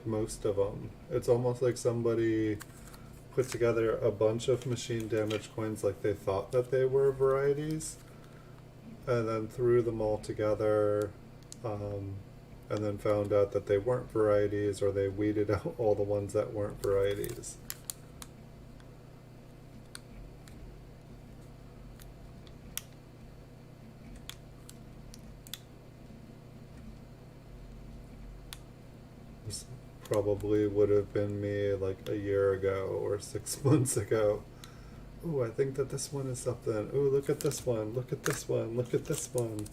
most of them. It's almost like somebody put together a bunch of machine damage coins like they thought that they were varieties, and then threw them all together, and then found out that they weren't varieties, or they weeded out all the ones that weren't varieties. This probably would have been me like a year ago or 6 months ago. Ooh, I think that this one is something. Ooh, look at this one, look at this one, look at this one.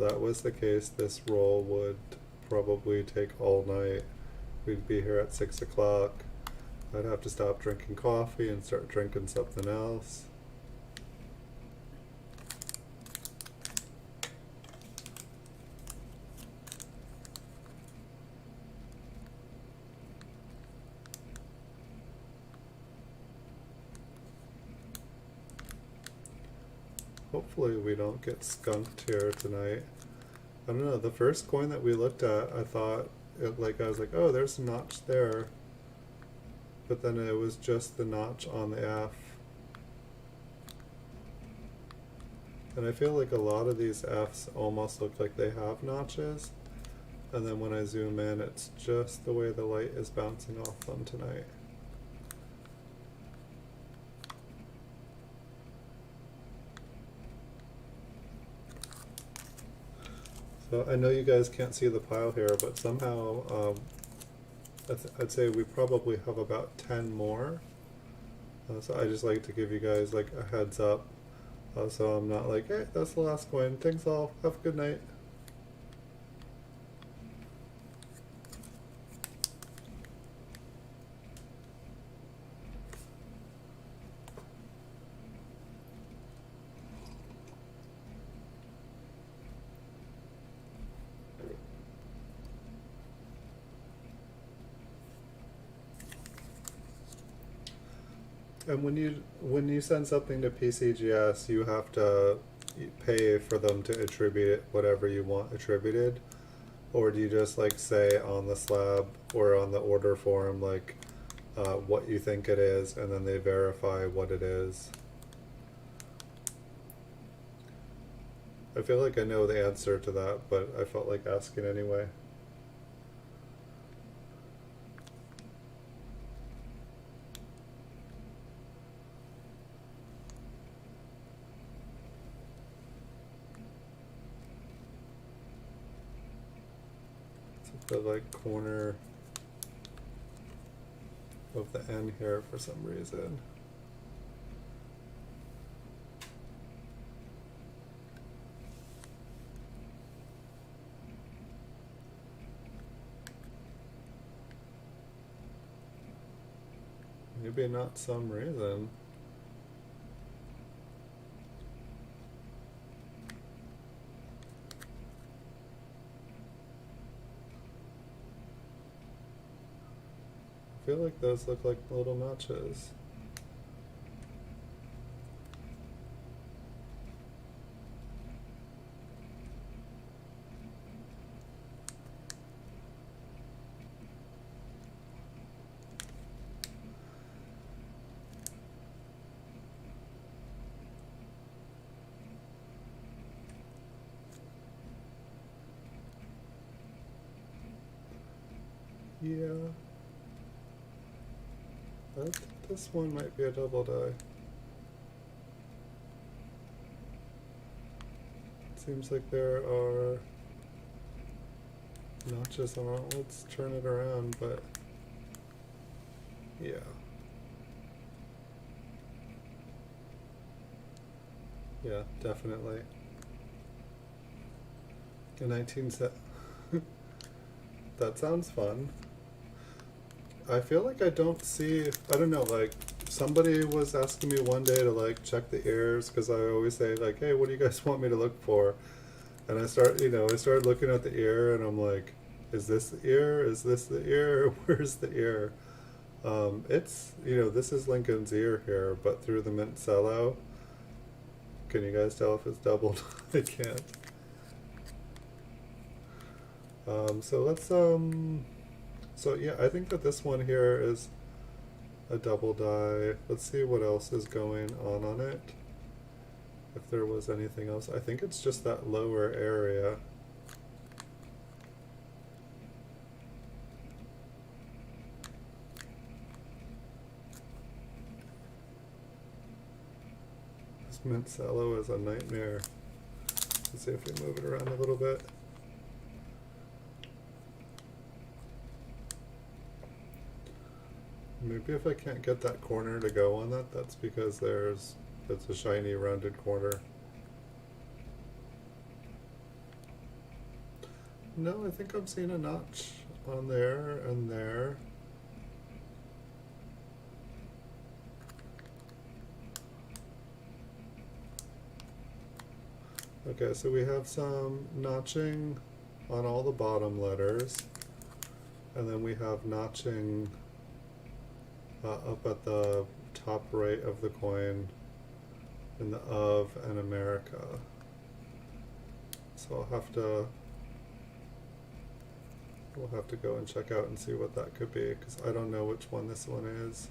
If that was the case, this roll would probably take all night. We'd be here at 6 o'clock. I'd have to stop drinking coffee and start drinking something else. Hopefully we don't get skunked here tonight. I don't know, the first coin that we looked at, I thought, I was like, oh, there's a notch there. But then it was just the notch on the F. And I feel like a lot of these Fs almost look like they have notches. And then when I zoom in, it's just the way the light is bouncing off them tonight. So I know you guys can't see the pile here, but somehow I'd say we probably have about 10 more. So I just like to give you guys like a heads up, so I'm not like, hey, that's the last coin. Thanks all. Have a good night. And when you send something to PCGS, you have to pay for them to attribute it whatever you want attributed, or do you just like say on the slab or on the order form like what you think it is, and then they verify what it is? I feel like I know the answer to that, but I felt like asking anyway. The like corner of the N here for some reason. Maybe not some reason. I feel like those look like little notches. Yeah. This one might be a double die. It seems like there are notches on it. Let's turn it around, but yeah. Yeah, definitely. A 19 set. That sounds fun. I feel like I don't see, I don't know, like somebody was asking me one day to like check the ears, because I always say like, hey, what do you guys want me to look for? And I started looking at the ear, and I'm like, is this the ear? Is this the ear? Where's the ear? It's, this is Lincoln's ear here, but through the mint cello. Can you guys tell if it's doubled? I can't. So let's, so yeah, I think that this one here is a double die. Let's see what else is going on it. If there was anything else. I think it's just that lower area. This mint cello is a nightmare. Let's see if we move it around a little bit. Maybe if I can't get that corner to go on that, that's because it's a shiny rounded corner. No, I think I'm seeing a notch on there and there. Okay, so we have some notching on all the bottom letters, and then we have notching up at the top right of the coin in the of and America. So we'll have to go and check out and see what that could be, because I don't know which one this one is.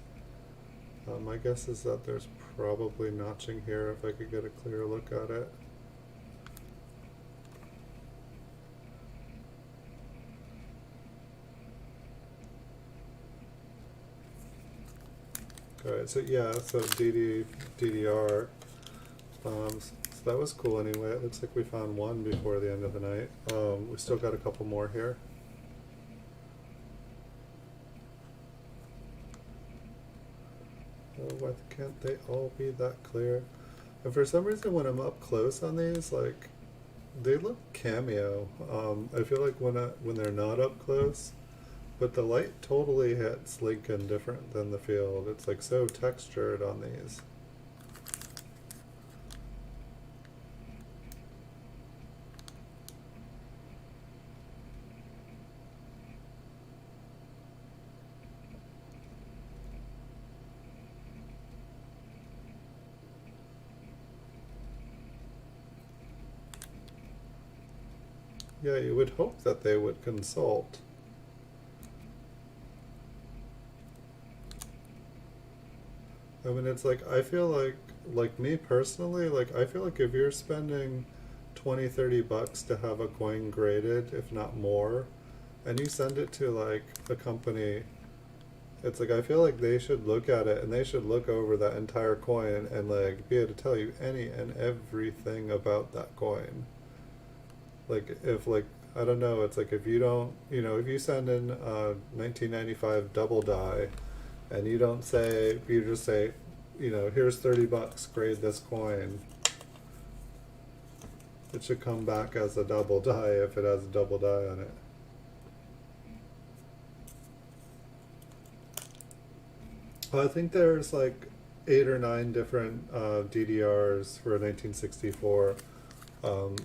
My guess is that there's probably notching here if I could get a clear look at it. Alright, so yeah, so DDR. So that was cool anyway. It looks like we found one before the end of the night. We still got a couple more here. Oh, why can't they all be that clear? And for some reason when I'm up close on these, like, they look cameo. I feel like when they're not up close, but the light totally hits Lincoln different than the field. It's like so textured on these. Yeah, you would hope that they would consult. I mean, it's like, I feel like me personally, like, I feel like if you're spending 20, 30 bucks to have a coin graded, if not more, and you send it to like a company, it's like, I feel like they should look at it and they should look over that entire coin and like be able to tell you any and everything about that coin. Like, if like, I don't know, it's like if you don't, if you send in a 1995 double die and you don't say, you just say, here's 30 bucks, grade this coin. It should come back as a double die if it has a double die on it. I think there's like 8 or 9 different DDRs for 1964. Um,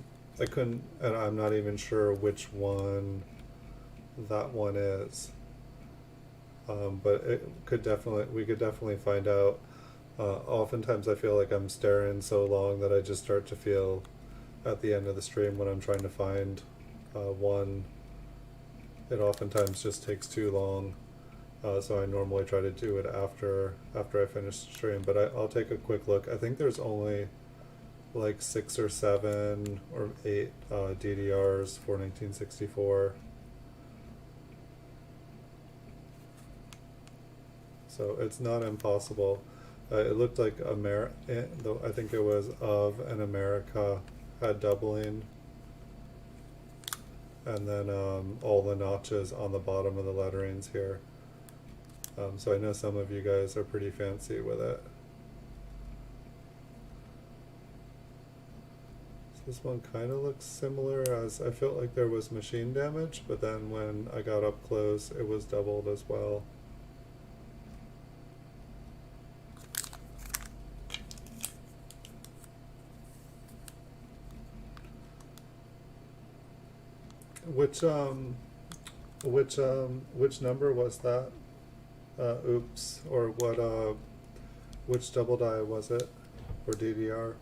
I couldn't, and I'm not even sure which one that one is. But we could definitely find out. Oftentimes I feel like I'm staring so long that I just start to feel at the end of the stream when I'm trying to find one. It oftentimes just takes too long. So I normally try to do it after I finish the stream. But I'll take a quick look. I think there's only like 6 or 7 or 8 DDRs for 1964. So it's not impossible. It looked like I think it was of an America had doubling, and then all the notches on the bottom of the letterings here. So I know some of you guys are pretty fancy with it. So this one kind of looks similar, as I felt like there was machine damage, but then when I got up close, it was doubled as well. Which number was that? Oops, or what? Which double die was it, or DDR?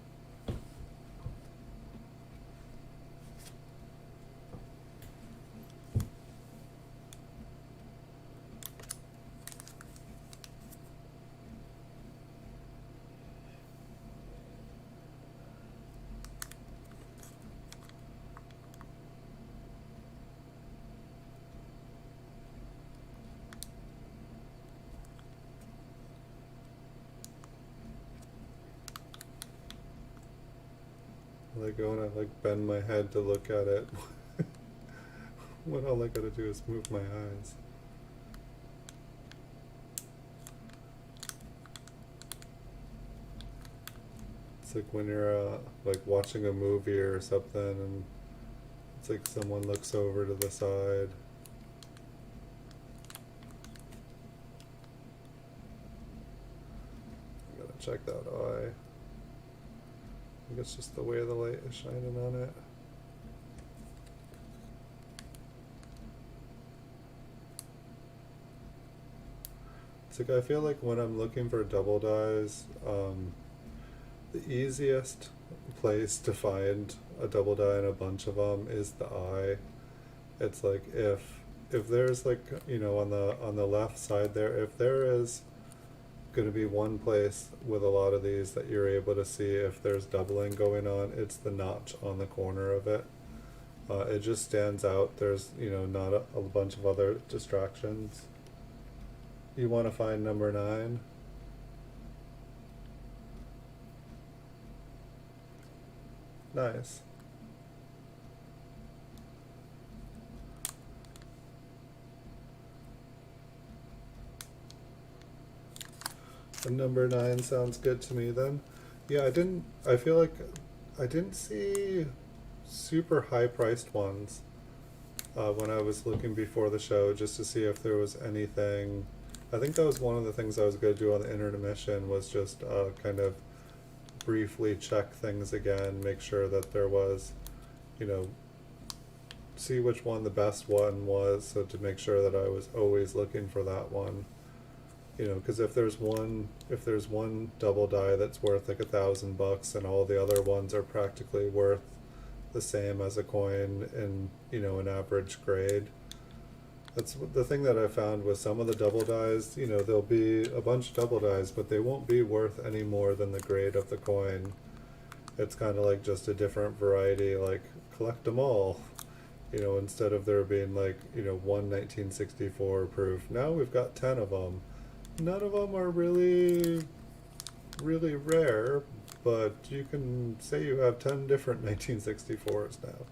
I go and I like bend my head to look at it when all I gotta do is move my eyes. It's like when you're like watching a movie or something and it's like someone looks over to the side. I gotta check that eye. I think it's just the way the light is shining on it. It's like, I feel like when I'm looking for double dies, the easiest place to find a double die and a bunch of them is the eye. It's like if there's like, on the left side there, if there is going to be one place with a lot of these that you're able to see if there's doubling going on, it's the notch on the corner of it. It just stands out. There's not a bunch of other distractions. You want to find number 9? Nice. And number 9 sounds good to me then. Yeah, I feel like I didn't see super high priced ones when I was looking before the show just to see if there was anything. I think that was one of the things I was going to do on the intermission, was just kind of briefly check things again, make sure that there was, see which one the best one was, so to make sure that I was always looking for that one. Because if there's one double die that's worth like $1,000 and all the other ones are practically worth the same as a coin in, you know, an average grade. That's the thing that I found with some of the double dies, you know, there'll be a bunch of double dies, but they won't be worth any more than the grade of the coin. It's kind of like just a different variety, like collect them all, you know, instead of there being like, you know, one 1964 proof. Now we've got 10 of them. None of them are really, really rare, but you can say you have 10 different 1964s now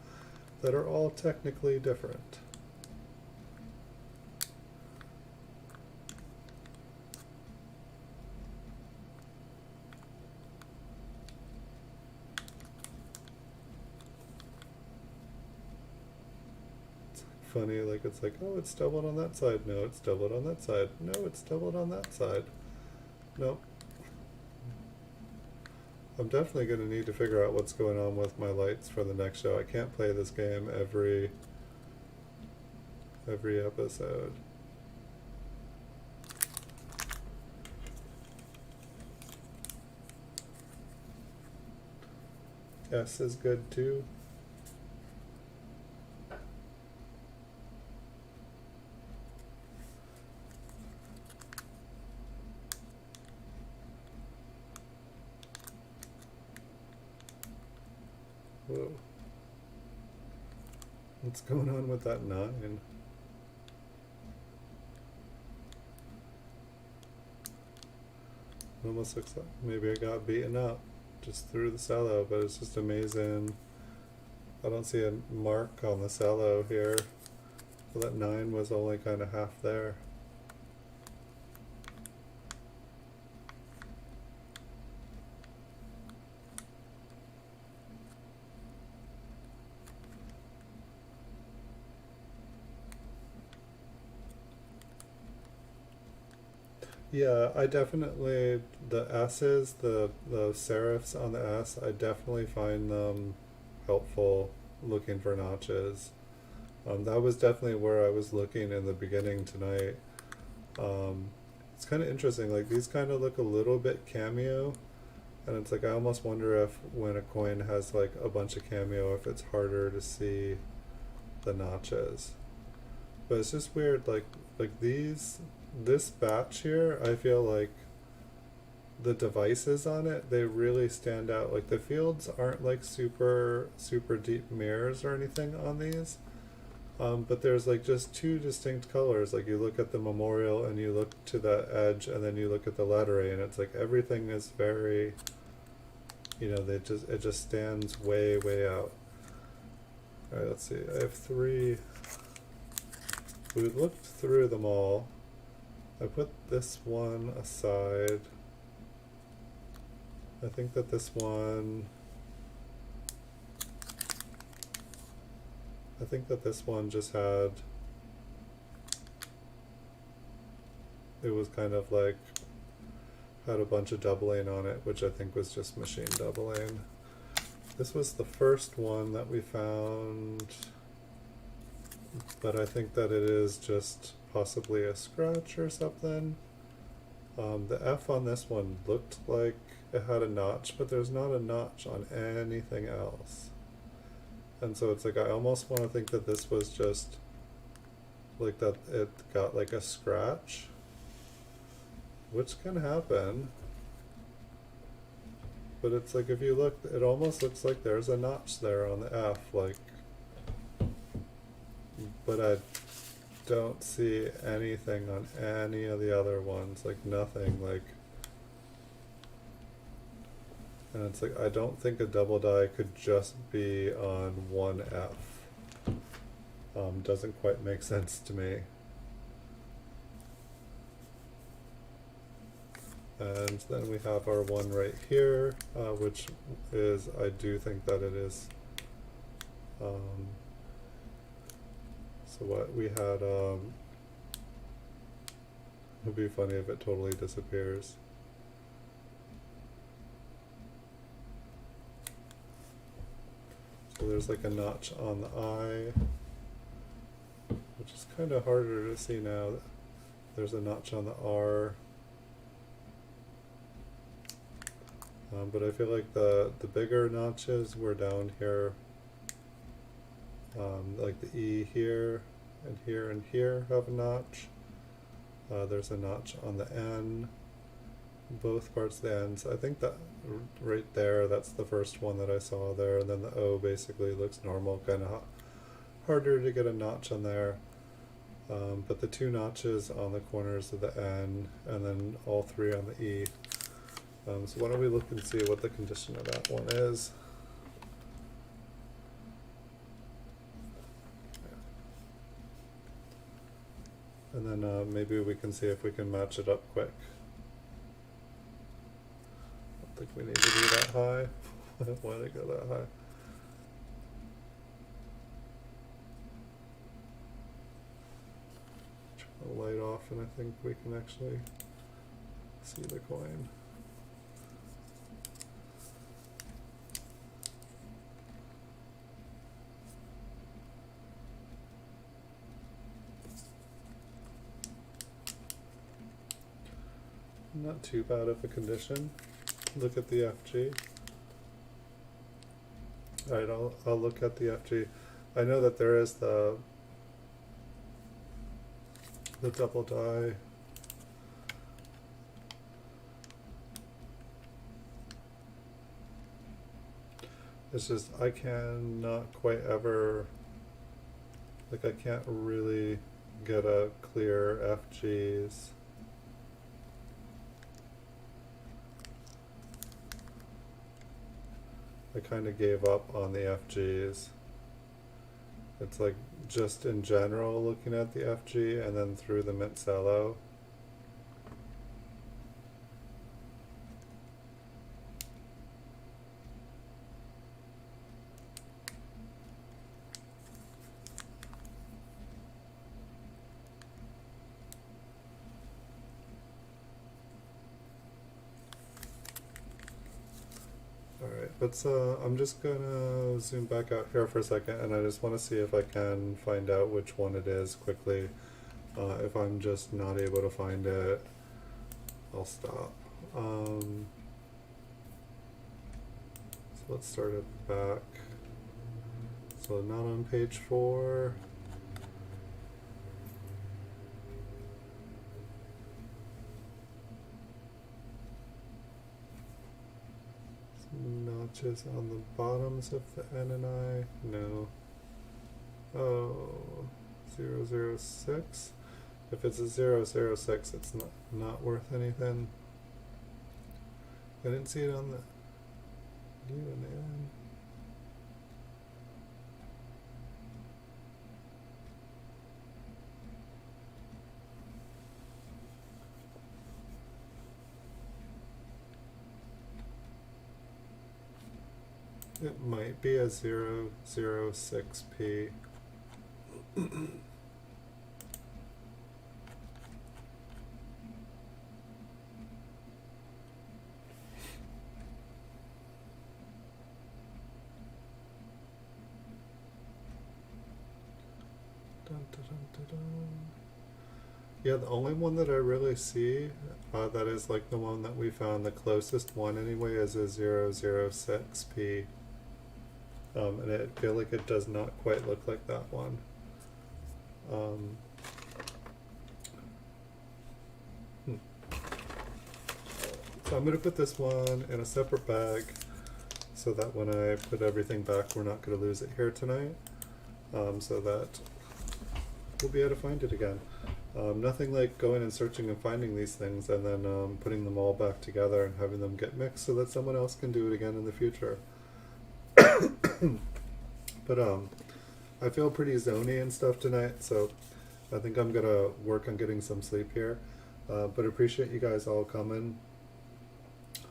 that are all technically different. Funny, like it's like, oh, it's doubled on that side. No, it's doubled on that side. No, it's doubled on that side. Nope. I'm definitely going to need to figure out what's going on with my lights for the next show. I can't play this game every episode. S is good too. Whoa. What's going on with that 9? It almost looks like maybe I got beaten up just through the cello, but it's just amazing. I don't see a mark on the cello here. So that 9 was only kind of half there. Yeah, I definitely, the S's, the serifs on the S, I definitely find them helpful looking for notches. That was definitely where I was looking in the beginning tonight. It's kind of interesting, like these kind of look a little bit cameo, and it's like I almost wonder if when a coin has like a bunch of cameo, if it's harder to see the notches. But it's just weird, like this batch here, I feel like the devices on it, they really stand out. Like the fields aren't like super deep mirrors or anything on these, but there's like just two distinct colors. Like you look at the memorial and you look to the edge and then you look at the lettering, and it's like everything is very, you know, it just stands way out. Alright, let's see, I have 3. We looked through them all. I put this one aside. I think that this one just had, it was kind of like, had a bunch of doubling on it, which I think was just machine doubling. This was the first one that we found, but I think that it is just possibly a scratch or something. The F on this one looked like it had a notch, but there's not a notch on anything else. And so it's like I almost want to think that this was just like that it got like a scratch, which can happen. But it's like if you look, it almost looks like there's a notch there on the F, like, but I don't see anything on any of the other ones, like nothing, like, and it's like I don't think a double die could just be on one F. Doesn't quite make sense to me. And then we have our one right here, which is, I do think that it is, so what we had, it would be funny if it totally disappears. So there's like a notch on the I, which is kind of harder to see now. There's a notch on the R. But I feel like the bigger notches were down here Like the E here and here and here have a notch. There's a notch on the N, both parts of the N. So I think that right there, that's the first one that I saw there. And then the O basically looks normal, kind of harder to get a notch on there. But the two notches on the corners of the N, and then all three on the E. So why don't we look and see what the condition of that one is. And then maybe we can see if we can match it up quick. I don't think we need to be that high. Why did it go that high? Turn the light off and I think we can actually see the coin. Not too bad of a condition. Look at the FG. Alright, I'll look at the FG. I know that there is the double die. It's just I cannot quite ever, like I can't really get a clear FGs. I kind of gave up on the FGs. It's like just in general looking at the FG and then through the mint cello. Alright, but I'm just gonna zoom back out here for a second and I just want to see if I can find out which one it is quickly. If I'm just not able to find it, I'll stop. So let's start at the back. So not on page 4. Notches on the bottoms of the N and I. No. Oh, 006. If it's a 006, it's not worth anything. I didn't see it on the U and N. It might be a 006P. Dun, dun, dun, dun, dun. Yeah, the only one that I really see that is like the one that we found, the closest one anyway, is a 006P. And I feel like it does not quite look like that one. So I'm going to put this one in a separate bag so that when I put everything back, we're not going to lose it here tonight. So that we'll be able to find it again. Nothing like going and searching and finding these things and then putting them all back together and having them get mixed so that someone else can do it again in the future. But I feel pretty zony and stuff tonight, so I think I'm gonna work on getting some sleep here. But appreciate you guys all coming.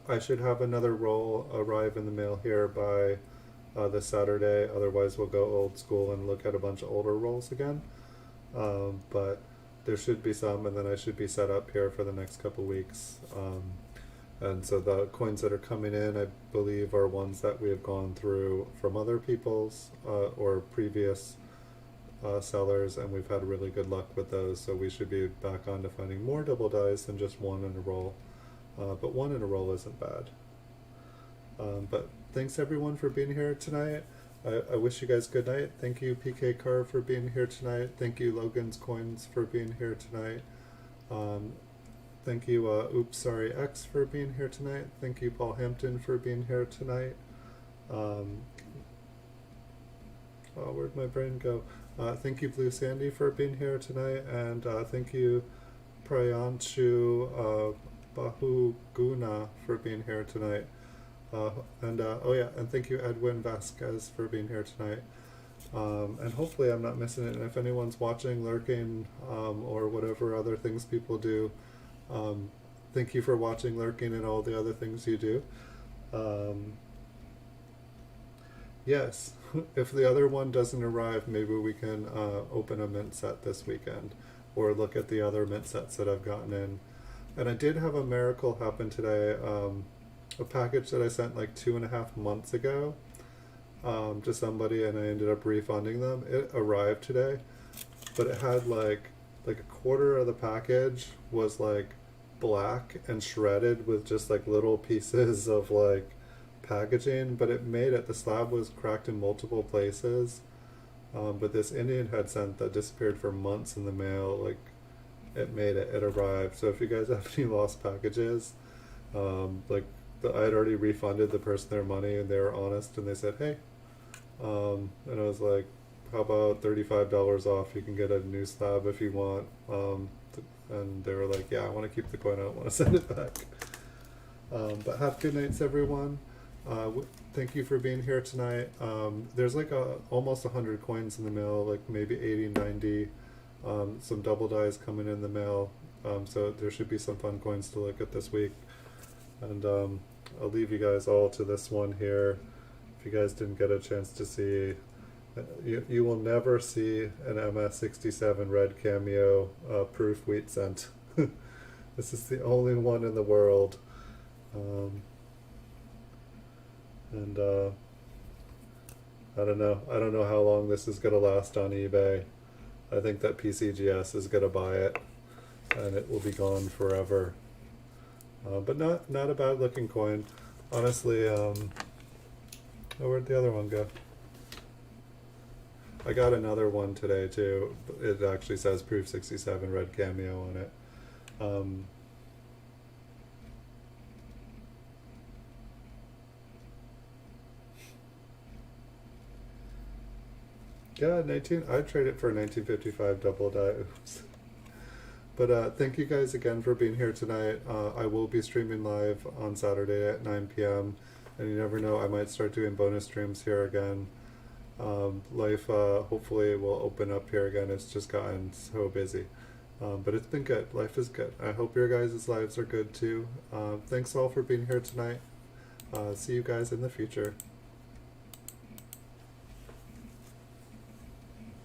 I should have another roll arrive in the mail here by this Saturday. Otherwise, we'll go old school and look at a bunch of older rolls again. But there should be some, and then I should be set up here for the next couple weeks. And so the coins that are coming in, I believe, are ones that we have gone through from other people's or previous sellers, and we've had really good luck with those. So we should be back on to finding more double dice than just one in a roll. But one in a roll isn't bad. But thanks everyone for being here tonight. I wish you guys good night. Thank you, PK Carr, for being here tonight. Thank you, Logan's Coins, for being here tonight. Um, Thank you, Oops Sorry X, for being here tonight. Thank you, Paul Hampton, for being here tonight. Um, oh, where'd my brain go? Thank you, Blue Sandy, for being here tonight. And thank you, Prayanshu Bahuguna, for being here tonight. Oh yeah, and thank you, Edwin Vasquez, for being here tonight. And hopefully I'm not missing it. And if anyone's watching, lurking, or whatever other things people do, thank you for watching, lurking, and all the other things you do. Yes, if the other one doesn't arrive, maybe we can open a mint set this weekend, or look at the other mint sets that I've gotten in. And I did have a miracle happen today. A package that I sent like 2.5 months ago to somebody, and I ended up refunding them. It arrived today, but it had like a quarter of the package was like black and shredded with just like little pieces of like packaging, but it made it. The slab was cracked in multiple places, but this Indian had sent that disappeared for months in the mail, like it made it. It arrived. So if you guys have any lost packages, like I had already refunded the person their money, and they were honest, and they said, hey, and I was like, how about $35 off? You can get a new slab if you want. And they were like, yeah, I want to keep the coin. I don't want to send it back. But have good nights, everyone. Thank you for being here tonight. There's like almost 100 coins in the mail, like maybe 80, 90. Some double dies coming in the mail. So there should be some fun coins to look at this week. And I'll leave you guys all to this one here. If you guys didn't get a chance to see, you will never see an MS67 red cameo proof wheat cent. This is the only one in the world. And I don't know how long this is going to last on eBay. I think that PCGS is going to buy it, and it will be gone forever. But not a bad looking coin, honestly. Oh, where'd the other one go? I got another one today too. It actually says Proof 67 red cameo on it. Yeah, I'd trade it for a 1955 double die. Oops. But thank you guys again for being here tonight. I will be streaming live on Saturday at 9 p.m. And you never know, I might start doing bonus streams here again. Life hopefully will open up here again. It's just gotten so busy. But it's been good. Life is good. I hope your guys' lives are good too. Thanks all for being here tonight. See you guys in the future.